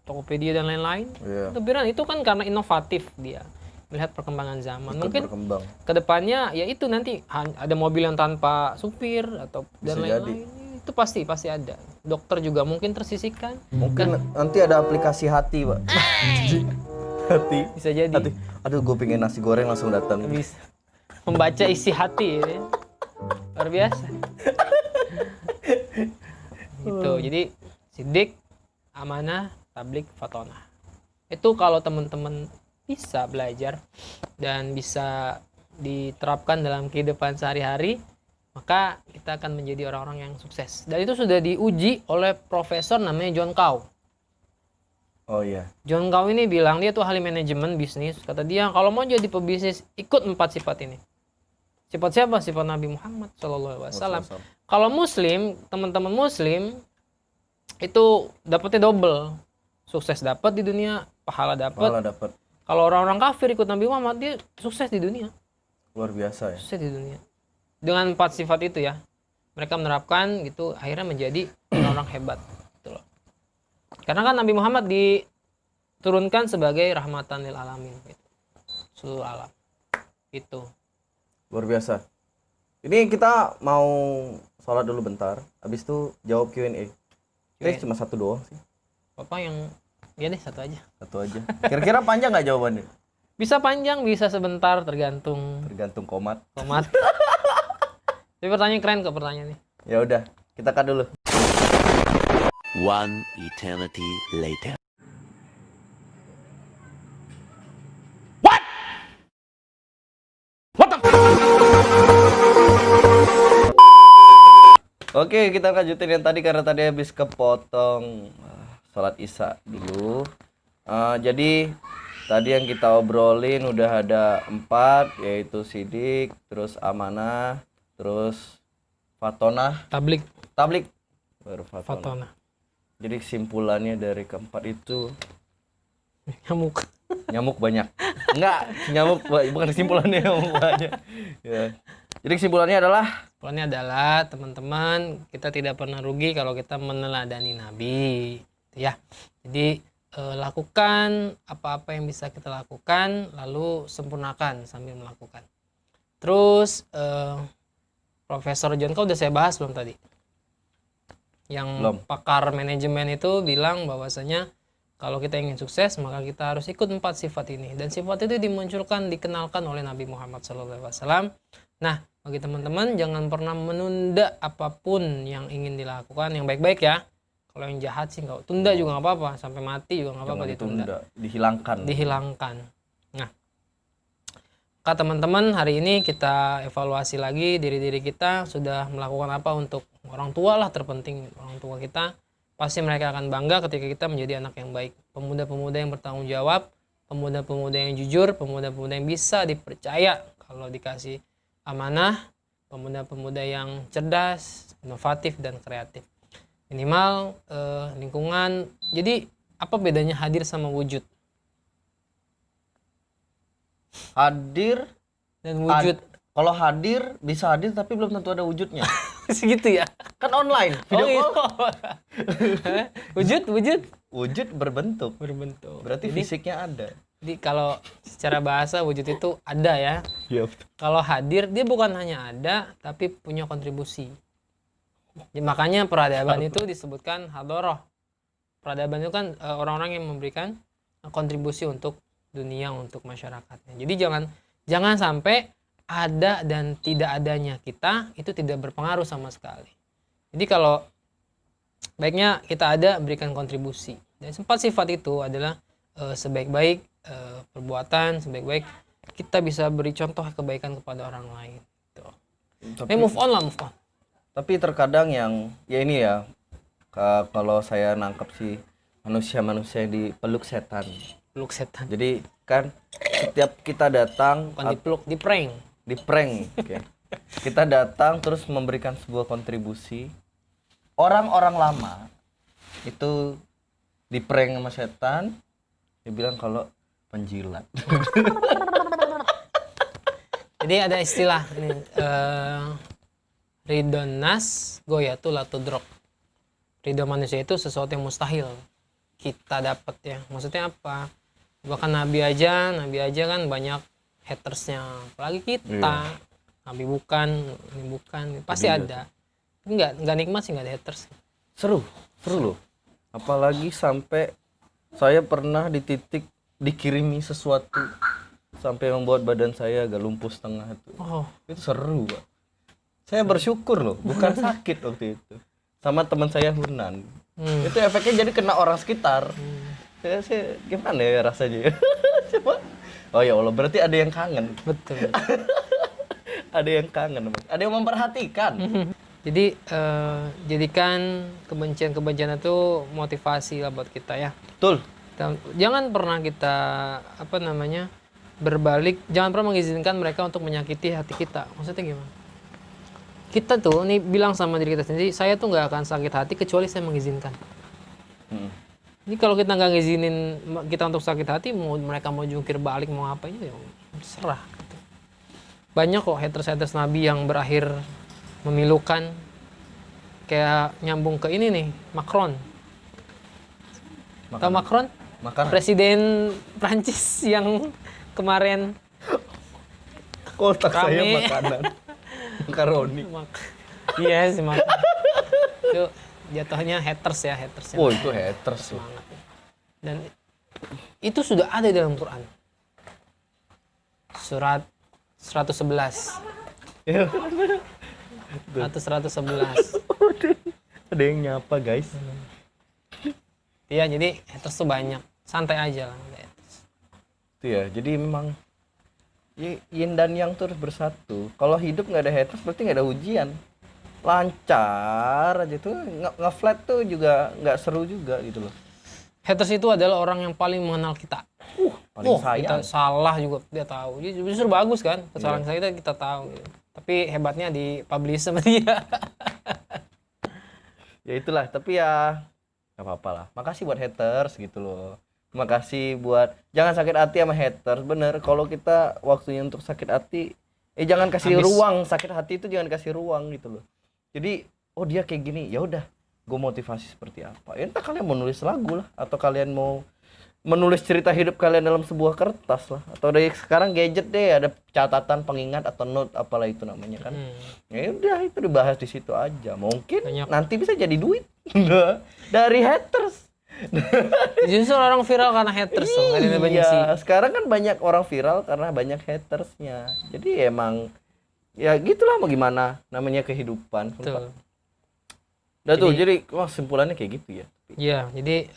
B: Tokopedia dan lain-lain. Kepikiran itu kan karena inovatif dia. Melihat perkembangan zaman. Mungkin kedepannya ya itu nanti ada mobil yang tanpa supir atau dan lain-lain. Itu pasti ada. Dokter juga mungkin tersisihkan.
A: Mungkin nanti ada aplikasi hati, Pak. Hati.
B: Bisa jadi.
A: Hati. Aduh, gue pengen nasi goreng langsung datang.
B: Bisa. Membaca isi hati ya. Luar biasa. Itu. Jadi sidik, amanah, tablik, fatonah. Itu kalau teman-teman bisa belajar dan bisa diterapkan dalam kehidupan sehari-hari, maka kita akan menjadi orang-orang yang sukses. Dan itu sudah diuji oleh profesor namanya John Cao.
A: Oh iya.
B: John Cao ini bilang, dia tuh ahli manajemen bisnis. Kata dia, kalau mau jadi pebisnis, ikut 4 sifat ini. Sifat siapa? Sifat Nabi Muhammad SAW. Kalau muslim, teman-teman muslim, itu dapatnya double. Sukses dapat di dunia, pahala dapat. Kalau orang-orang kafir ikut Nabi Muhammad, dia sukses di dunia.
A: Luar biasa ya.
B: Sukses di dunia. Dengan 4 sifat itu ya, mereka menerapkan gitu, akhirnya menjadi orang-orang hebat. Gitu loh. Karena kan Nabi Muhammad diturunkan sebagai rahmatan lil alamin, gitu. Seluruh alam. Itu.
A: Luar biasa. Ini kita mau sholat dulu bentar, habis itu jawab Q&A. Cuma satu doang sih.
B: Bapak yang, ya deh satu aja.
A: Satu aja. Kira-kira panjang nggak jawabannya?
B: Bisa panjang, bisa sebentar, tergantung
A: Tergantung komat.
B: komat. Tapi pertanyaan keren kok pertanyaannya.
A: Ya udah, kita cut dulu.
C: One eternity later.
A: Oke, kita lanjutin yang tadi karena tadi habis kepotong sholat isya dulu. Jadi tadi yang kita obrolin udah ada 4, yaitu sidik, terus amanah, terus fatonah,
B: Tablik,
A: tablik, baru fatonah.
B: fatona,
A: Jadi kesimpulannya dari keempat itu
B: nyamuk.
A: nyamuk banyak. Enggak, bukan kesimpulannya nyamuk banyak. Ya. Jadi kesimpulannya adalah
B: Poinnya adalah teman-teman, kita tidak pernah rugi kalau kita meneladani Nabi, ya. Jadi lakukan apa-apa yang bisa kita lakukan, lalu sempurnakan sambil melakukan. Terus Profesor John Kau udah saya bahas belum tadi? Yang
A: Belum.
B: pakar manajemen itu bilang bahwasanya kalau kita ingin sukses maka kita harus ikut 4 sifat ini, dan sifat itu dimunculkan, dikenalkan oleh Nabi Muhammad SAW. Nah, bagi teman-teman jangan pernah menunda apapun yang ingin dilakukan, yang baik-baik ya. Kalau yang jahat sih nggak tunda juga nggak apa-apa, sampai mati juga nggak apa-apa
A: jangan
B: ditunda.
A: ditunda,
B: Dihilangkan. Nah, kata teman-teman hari ini kita evaluasi lagi diri-diri kita sudah melakukan apa untuk orang tua lah, terpenting orang tua kita. Pasti mereka akan bangga ketika kita menjadi anak yang baik. Pemuda-pemuda yang bertanggung jawab, pemuda-pemuda yang jujur, pemuda-pemuda yang bisa dipercaya kalau dikasih amanah, pemuda-pemuda yang cerdas, inovatif, dan kreatif. Minimal lingkungan. Jadi apa bedanya hadir sama wujud?
A: Hadir
B: Dan wujud
A: kalau hadir bisa hadir tapi belum tentu ada wujudnya.
B: segitu ya?
A: Kan online, video
B: Oh,
A: call.
B: wujud
A: Wujud berbentuk.
B: berbentuk.
A: Berarti
B: Jadi,
A: fisiknya ada.
B: jadi kalau secara bahasa wujud itu ada ya.
A: Iya.
B: Kalau hadir dia bukan hanya ada tapi punya kontribusi. Ya, makanya peradaban itu disebutkan hadoroh. Peradaban itu kan orang-orang yang memberikan kontribusi untuk dunia, untuk masyarakatnya. Jadi jangan sampai ada dan tidak adanya kita itu tidak berpengaruh sama sekali. Jadi kalau baiknya kita ada, berikan kontribusi. Dan 4 sifat itu adalah sebaik-baik perbuatan, sebaik-baik kita bisa beri contoh kebaikan kepada orang lain. Gitu. Move on lah, move on.
A: Tapi terkadang yang ya ini ya, kalau saya nangkep sih manusia-manusia yang dipeluk setan.
B: Peluk setan.
A: Jadi kan setiap kita datang
B: Bukan dipeluk, di prank.
A: di prank, oke. Kita datang terus memberikan sebuah kontribusi. Orang-orang lama itu di prank sama setan, dia bilang kalau penjilat.
B: Jadi ada istilah ini, ridon nas goyatul latudrok. Ridho manusia itu sesuatu yang mustahil kita dapat ya. Maksudnya apa? Bahkan Nabi aja kan banyak hatersnya, apalagi kita.
A: Iya.
B: Nabi bukan, ini bukan, pasti
A: Jadi
B: ada. Enggak nikmat sih, enggak ada haters.
A: Seru loh. Apalagi sampai saya pernah di titik dikirimi sesuatu sampai membuat badan saya agak lumpuh setengah itu.
B: Oh,
A: Itu seru, Pak. Saya bersyukur loh, bukan sakit waktu itu. Sama teman saya Hunan. Itu efeknya jadi kena orang sekitar. Saya gimana ya rasanya ya? Coba. Oh ya Allah, berarti ada yang kangen.
B: betul.
A: Ada yang kangen, ada yang memperhatikan.
B: Jadi jadikan kebencian itu motivasi lah buat kita ya.
A: Betul.
B: Jangan pernah kita berbalik, jangan pernah mengizinkan mereka untuk menyakiti hati kita. Maksudnya gimana? Kita tuh nih bilang sama diri kita sendiri, saya tuh nggak akan sakit hati kecuali saya mengizinkan. Ini kalau kita nggak ngizinin kita untuk sakit hati, mereka mau jungkir balik mau ngapain ya serah. Gitu. Banyak kok haters Nabi yang berakhir memilukan, kayak nyambung ke ini nih, Macron. Tahu Macron?
A: Makanan.
B: Presiden Prancis yang kemarin
A: Kotak saya
B: Rame.
A: makanan. Makaroni.
B: Iya sih Macron. Itu jatuhnya haters ya.
A: Oh, itu haters tuh.
B: Semangat. Dan itu sudah ada di dalam Quran. surat 111. 111.
A: Ada yang nyapa guys.
B: Iya, jadi haters tuh banyak. Santai aja lah.
A: Itu ya, jadi memang yin dan yang terus bersatu. Kalau hidup nggak ada haters berarti nggak ada ujian. Lancar aja tuh, nge-flat tuh juga nggak seru juga gitu loh.
B: Haters itu adalah orang yang paling mengenal kita.
A: Paling
B: Kita
A: sayang.
B: salah juga dia tahu. Jadi justru bagus kan, kesalahan kita tahu. Gitu. Tapi hebatnya di-publish sama dia.
A: Ya itulah, tapi ya nggak apa-apa lah. Makasih buat haters gitu loh. Makasih buat jangan sakit hati sama haters. Bener, kalau kita waktunya untuk sakit hati, jangan kasih ruang. Sakit hati itu jangan kasih ruang gitu loh. Jadi, oh dia kayak gini, ya udah, gue motivasi seperti apa. Ya entah kalian mau nulis lagu lah, atau kalian mau menulis cerita hidup kalian dalam sebuah kertas lah, atau dari sekarang gadget deh ada catatan pengingat atau note apalah itu namanya kan. Ya udah itu dibahas di situ aja. Mungkin nanti bisa jadi duit dari haters.
B: Justru orang viral karena haters tuh.
A: Iya, sekarang kan banyak orang viral karena banyak hatersnya. Jadi emang ya gitulah, mau gimana, namanya kehidupan.
B: Betul.
A: Udah tuh, jadi wah simpulannya kayak gitu ya.
B: Iya, jadi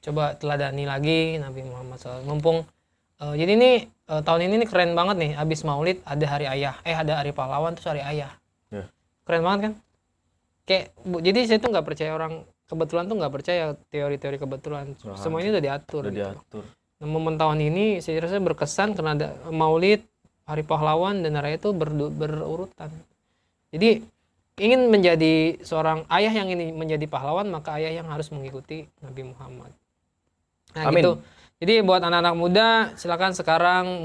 B: coba teladani lagi Nabi Muhammad SAW. Mumpung jadi ini tahun ini nih keren banget nih, abis Maulid ada hari ayah, ada hari pahlawan terus hari ayah.
A: Ya.
B: Keren banget kan? Jadi saya tuh nggak percaya orang kebetulan tuh nggak percaya teori-teori kebetulan. Semuanya udah diatur.
A: Udah
B: gitu.
A: diatur.
B: Nah, momen tahun ini saya rasa berkesan karena ada Maulid, hari pahlawan dan hari itu berurutan. Jadi ingin menjadi seorang ayah yang ini menjadi pahlawan, maka ayah yang harus mengikuti Nabi Muhammad. Nah,
A: Amin.
B: gitu. Jadi buat anak-anak muda silakan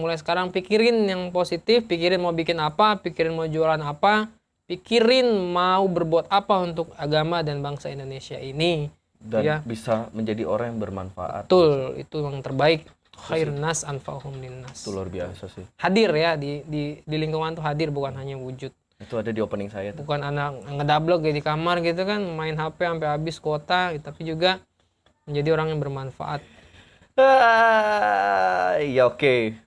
B: mulai sekarang pikirin yang positif, pikirin mau bikin apa, pikirin mau jualan apa, pikirin mau berbuat apa untuk agama dan bangsa Indonesia ini.
A: Dan
B: ya.
A: bisa menjadi orang yang bermanfaat.
B: Betul, itu yang terbaik. Khairun nas anfa'uhum linnas.
A: Itu luar biasa sih.
B: Hadir ya di lingkungan tuh hadir, bukan hanya wujud.
A: Itu ada di opening saya tuh.
B: Bukan anak ngedablok di kamar gitu kan, main HP sampai habis kuota, tapi juga menjadi orang yang bermanfaat.
A: Ya oke.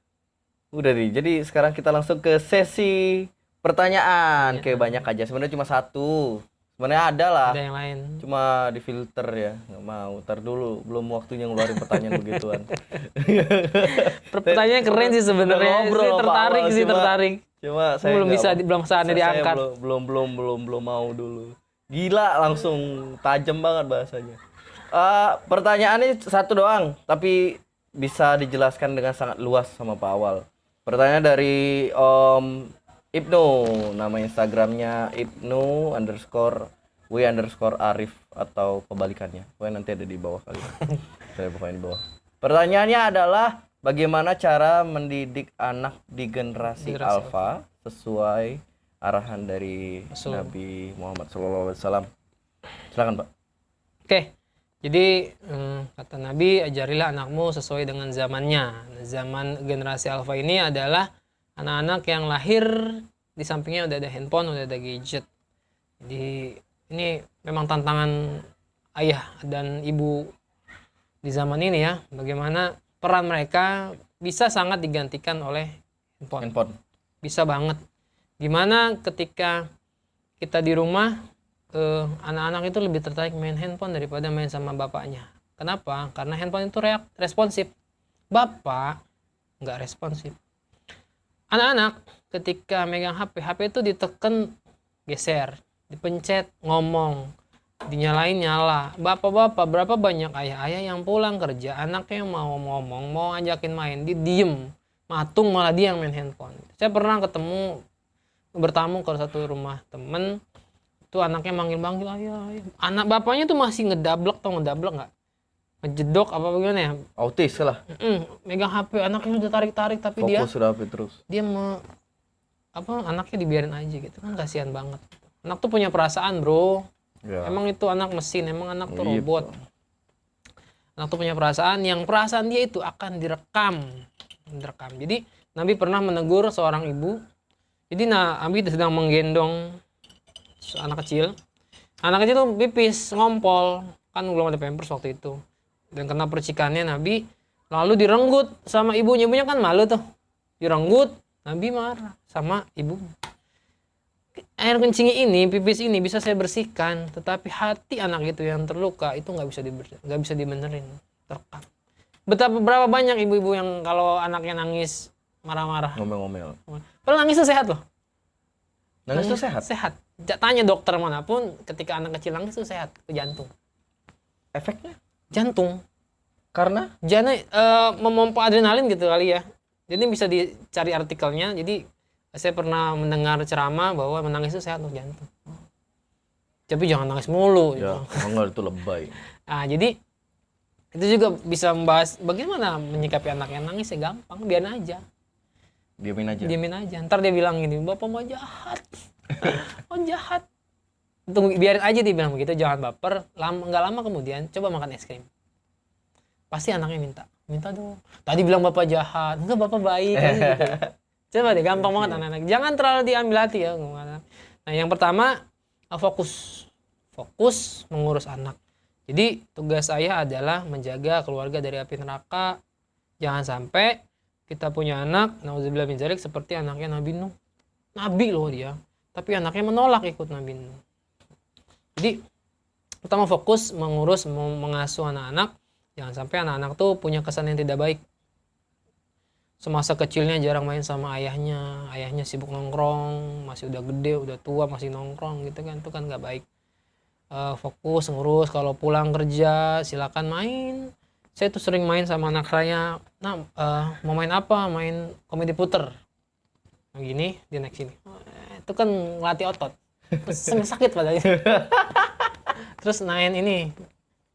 A: Udah nih. Jadi sekarang kita langsung ke sesi pertanyaan. Kayak banyak aja. Sebenarnya cuma satu. Sebenarnya ada lah.
B: Ada yang lain.
A: Cuma difilter ya. Nggak mau. Ntar dulu. Belum waktunya ngeluarin pertanyaan begituan.
B: Pertanyaannya keren sih sebenarnya. Saya tertarik sih, tertarik.
A: Cuma saya
B: belum saatnya diangkat.
A: Belum mau dulu. Gila, langsung tajam banget bahasanya. Pertanyaannya satu doang, tapi bisa dijelaskan dengan sangat luas sama Pak Awal. Pertanyaan dari Om Ibnu, nama Instagramnya Ibnu_W_Arif atau kebalikannya. Pokoknya nanti ada di bawah kali. Saya pokoknya di bawah. Pertanyaannya adalah bagaimana cara mendidik anak di generasi Alpha sesuai arahan dari Nabi Muhammad SAW. Silakan Pak.
B: Oke. Jadi kata Nabi, ajarilah anakmu sesuai dengan zamannya. Zaman generasi Alpha ini adalah anak-anak yang lahir di sampingnya udah ada handphone, udah ada gadget. Jadi ini memang tantangan ayah dan ibu di zaman ini ya. Bagaimana peran mereka bisa sangat digantikan oleh handphone. Bisa banget. Gimana ketika kita di rumah, anak-anak itu lebih tertarik main handphone daripada main sama bapaknya. Kenapa? Karena handphone itu responsif. Bapak nggak responsif. Anak-anak ketika megang HP itu ditekan geser, dipencet ngomong, dinyalain nyala. Bapak-bapak, berapa banyak ayah-ayah yang pulang kerja, anaknya mau ngomong, mau ajakin main, dia diem, matung, malah dia yang main handphone. Saya pernah bertamu ke satu rumah temen, tuh anaknya manggil-manggil ayah. Anak bapaknya tuh masih ngedablek nggak? Ngejedok apa bagaimana ya?
A: Autis lah.
B: Megang HP, anaknya udah tarik-tarik tapi
A: fokus sudah HP terus.
B: Dia anaknya dibiarin aja gitu kan, kasihan banget. Anak tuh punya perasaan, bro. Ya. Emang itu anak mesin, emang anak tuh robot. Anak tuh punya perasaan, yang perasaan dia itu akan direkam. Jadi Nabi pernah menegur seorang ibu. Jadi Nabi sedang menggendong anak kecil tuh pipis, ngompol, kan belum ada pampers waktu itu, dan kena percikannya Nabi, lalu direnggut sama ibunya kan malu tuh, direnggut, Nabi marah sama ibunya. Air kencing ini, pipis ini bisa saya bersihkan, tetapi hati anak itu yang terluka itu nggak bisa dibenerin, terekam. Berapa banyak ibu-ibu yang kalau anaknya nangis marah-marah,
A: Ngomel-ngomel.
B: padahal nangis itu sehat loh.
A: Nangis itu sehat.
B: Sehat. Tanya dokter manapun, ketika anak kecil nangis itu sehat ke jantung.
A: Efeknya?
B: Jantung.
A: Karena
B: Jangan memompa adrenalin gitu kali ya. Jadi bisa dicari artikelnya. Jadi saya pernah mendengar ceramah bahwa menangis itu sehat untuk jantung. Tapi jangan nangis mulu.
A: ya, enggak itu lebay.
B: Nah, jadi itu juga bisa membahas bagaimana menyikapi anak yang nangis ya gampang, biarin aja. Diamin aja. Ntar dia bilang gini, bapak mau jahat. Oh jahat. Tunggu, biarin aja dia bilang begitu, jangan baper. Nggak lama kemudian coba makan es krim. Pasti anaknya minta dong. Tadi bilang bapak jahat, enggak bapak baik. Gitu. Coba deh, gampang banget anak-anak. Jangan terlalu diambil hati ya. Nah yang pertama, fokus mengurus anak. Jadi tugas saya adalah menjaga keluarga dari api neraka. Jangan sampai kita punya anak, nauzubillah min dzalik, seperti anaknya Nabi Nuh. Nabi loh dia, tapi anaknya menolak ikut Nabi Nuh. Jadi pertama fokus mengasuh anak-anak. Jangan sampai anak-anak tuh punya kesan yang tidak baik. Semasa kecilnya jarang main sama ayahnya sibuk nongkrong, masih udah gede, udah tua masih nongkrong gitu kan, itu kan nggak baik. Fokus ngurus, kalau pulang kerja silakan main. Saya tuh sering main sama anak saya. Nah, mau main apa? Main komedi puter. Nah, gini, dia naik sini. Itu kan ngelatih otot. Terus sakit padahal. Terus main ini,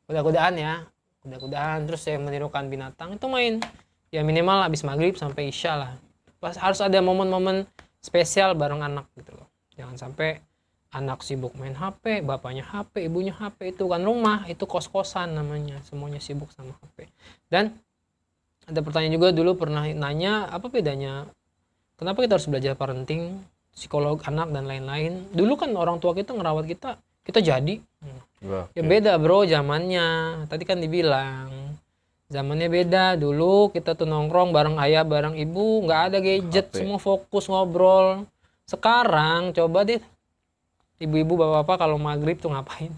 B: kuda-kudaan ya. Kuda-kudaan, terus saya menirukan binatang. Itu main. Ya minimal habis maghrib sampai isya lah. Harus ada momen-momen spesial bareng anak gitu loh. Jangan sampai anak sibuk main HP, bapaknya HP, ibunya HP. Itu kan rumah, itu kos-kosan namanya. Semuanya sibuk sama HP. Dan ada pertanyaan juga dulu pernah nanya, apa bedanya? Kenapa kita harus belajar parenting, psikolog anak dan lain-lain? Dulu kan orang tua kita ngerawat kita jadi. Ya beda bro zamannya. Tadi kan dibilang zamannya beda. Dulu kita tuh nongkrong bareng ayah, bareng ibu, nggak ada gadget, HP. Semua fokus ngobrol. Sekarang coba deh ibu-ibu bapak-bapak kalau maghrib tuh ngapain?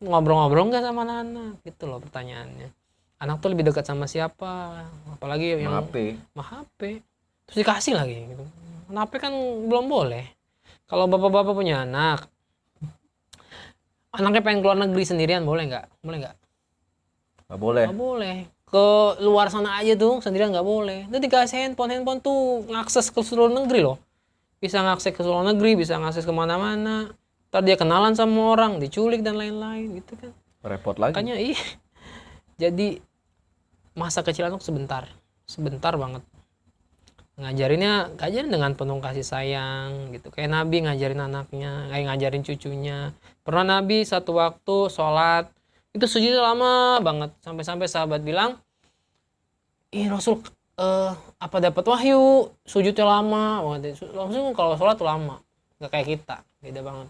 B: Ngobrol-ngobrol nggak sama anak? Gitu loh pertanyaannya. Anak tuh lebih dekat sama siapa? Apalagi yang HP. Terus dikasih lagi gitu. HP kan belum boleh. Kalau bapak-bapak punya anak, anaknya pengen keluar negeri sendirian, boleh nggak?
A: Nggak boleh.
B: Nggak boleh. Ke luar sana aja tuh sendirian nggak boleh. Itu dikasih handphone tuh ngakses ke seluruh negeri loh. Bisa ngakses ke seluruh negeri, bisa ngakses kemana-mana. Ntar dia kenalan sama orang, diculik dan lain-lain gitu kan.
A: Repot lagi.
B: Makanya jadi masa kecil anak sebentar banget. Ngajarin dengan penuh kasih sayang gitu. Kayak Nabi ngajarin anaknya, kayak ngajarin cucunya. Pernah Nabi satu waktu sholat itu sujudnya lama banget, sampai sahabat bilang, ih Rasul apa dapat wahyu sujudnya lama banget. Langsung kalau sholat tuh lama, nggak kayak kita, beda banget.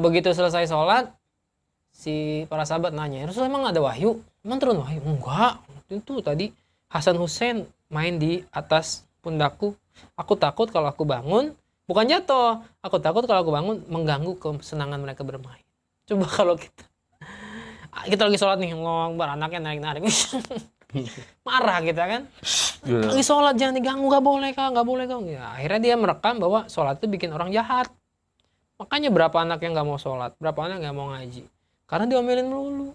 B: Begitu selesai sholat, si para sahabat nanya, Rasul emang ada wahyu? Emang turun wahyu? Enggak, itu tadi Hasan Hussein main di atas pundakku. Aku takut kalau aku bangun, bukan jatuh. Aku takut kalau aku bangun mengganggu kesenangan mereka bermain. Coba kalau kita lagi sholat nih, ngomong anaknya narik-narik. Marah kita kan. Lagi sholat jangan diganggu, nggak boleh kak. Ya, akhirnya dia merekam bahwa sholat itu bikin orang jahat. Makanya berapa anak yang nggak mau sholat, berapa anak nggak mau ngaji. Karena diomelin melulu.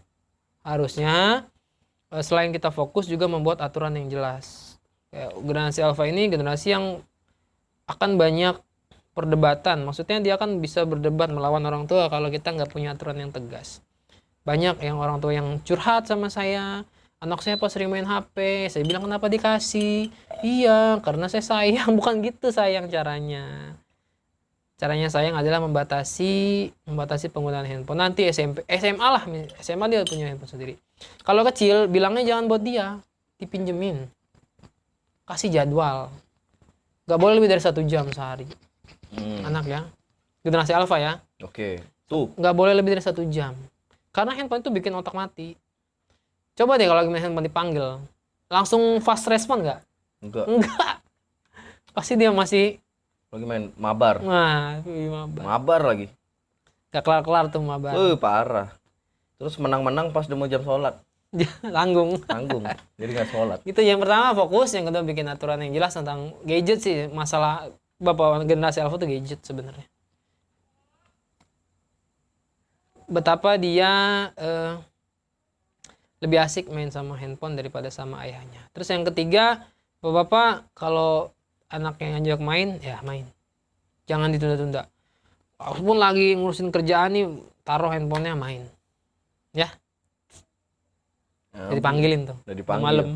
B: Harusnya selain kita fokus juga membuat aturan yang jelas. Kayak generasi Alpha ini generasi yang akan banyak perdebatan. Maksudnya dia akan bisa berdebat melawan orang tua kalau kita nggak punya aturan yang tegas. Banyak yang orang tua yang curhat sama saya, anak saya pas sering main HP, saya bilang kenapa dikasih? Iya, karena saya sayang. Bukan gitu sayang caranya. Caranya sayang adalah membatasi penggunaan handphone. Nanti SMA lah, SMA dia punya handphone sendiri. Kalau kecil, bilangnya jangan buat dia, dipinjemin. Kasih jadwal. Gak boleh lebih dari 1 jam sehari. Anak ya. Generasi Alpha ya.
A: Oke. Tuh.
B: Gak boleh lebih dari 1 jam. Karena handphone itu bikin otak mati. Coba deh kalau handphone dipanggil. Langsung fast respon gak? Enggak. Pasti dia masih
A: lagi main mabar. Mabar lagi.
B: Gak kelar-kelar tuh mabar.
A: Parah. Terus menang-menang pas udah mau jam sholat.
B: Tanggung.
A: Jadi nggak sholat.
B: Itu yang pertama fokus, yang kedua bikin aturan yang jelas tentang gadget sih. Masalah bapak generasi alpha tuh gadget sebenarnya. Betapa dia lebih asik main sama handphone daripada sama ayahnya. Terus yang ketiga, bapak kalau anak yang ngajak main, ya main. Jangan ditunda-tunda. Walaupun lagi ngurusin kerjaan nih, taruh handphonenya main. Ya. Jadi panggilin tuh.
A: Udah dipanggil.
B: Malam.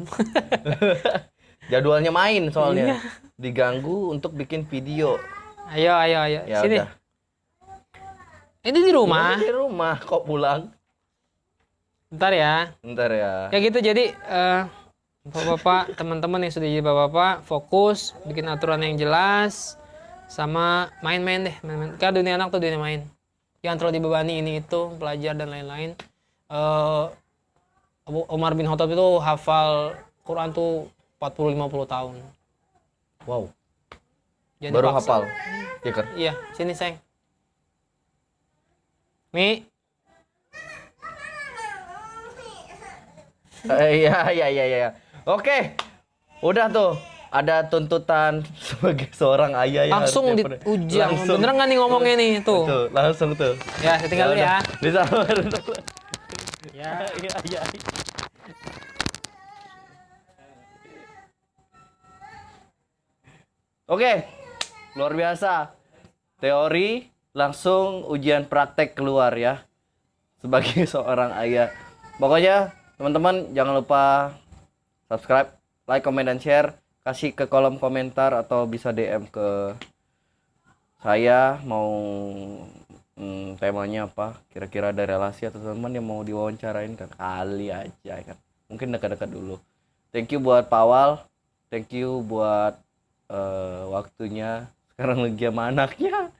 A: Jadwalnya main soalnya.
B: Iya.
A: Diganggu untuk bikin video.
B: Ayo.
A: Ya
B: Sini.
A: udah.
B: Ini di rumah.
A: Di rumah kok pulang.
B: Bentar ya.
A: Ya
B: gitu, jadi bapak-bapak, teman-teman yang sudah jadi bapak-bapak, fokus bikin aturan yang jelas, sama main-main deh, main-main. Karena dunia anak tuh dunia main. Jangan terlalu dibebani ini itu, belajar dan lain-lain. Umar bin Khattab itu hafal Quran tuh 40-50 tahun.
A: Wow.
B: Jadi
A: baru
B: paksa.
A: hafal. Iya kan?
B: Iya, sini sayang. Mi.
A: Iya. Oke. Udah tuh. Ada tuntutan sebagai seorang ayah yang
B: Langsung
A: harusnya
B: diujian.
A: langsung.
B: Bener nggak nih ngomongnya nih? Tuh.
A: Tuh, langsung tuh.
B: Ya, saya tinggal dulu ya.
A: Disabar.
B: Ya.
A: Iya. Oke. Luar biasa. Teori langsung ujian praktek keluar ya. Sebagai seorang ayah. Pokoknya teman-teman jangan lupa subscribe, like, comment, dan share. Kasih ke kolom komentar atau bisa DM ke saya mau temanya apa, kira-kira ada relasi atau teman yang mau diwawancarain kan, kali aja kan, mungkin dekat-dekat dulu. Thank you buat Pak Awal, thank you buat waktunya sekarang lagi sama anaknya.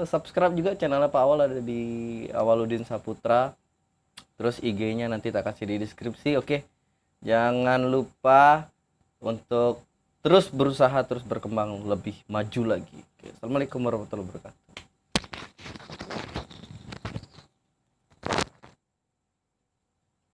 A: Subscribe juga channelnya Pak Awal, ada di Awaludin Saputra. Terus IG-nya nanti tak kasih di deskripsi. Oke. Jangan lupa untuk terus berusaha, terus berkembang, lebih maju lagi. Oke. Assalamualaikum warahmatullahi wabarakatuh.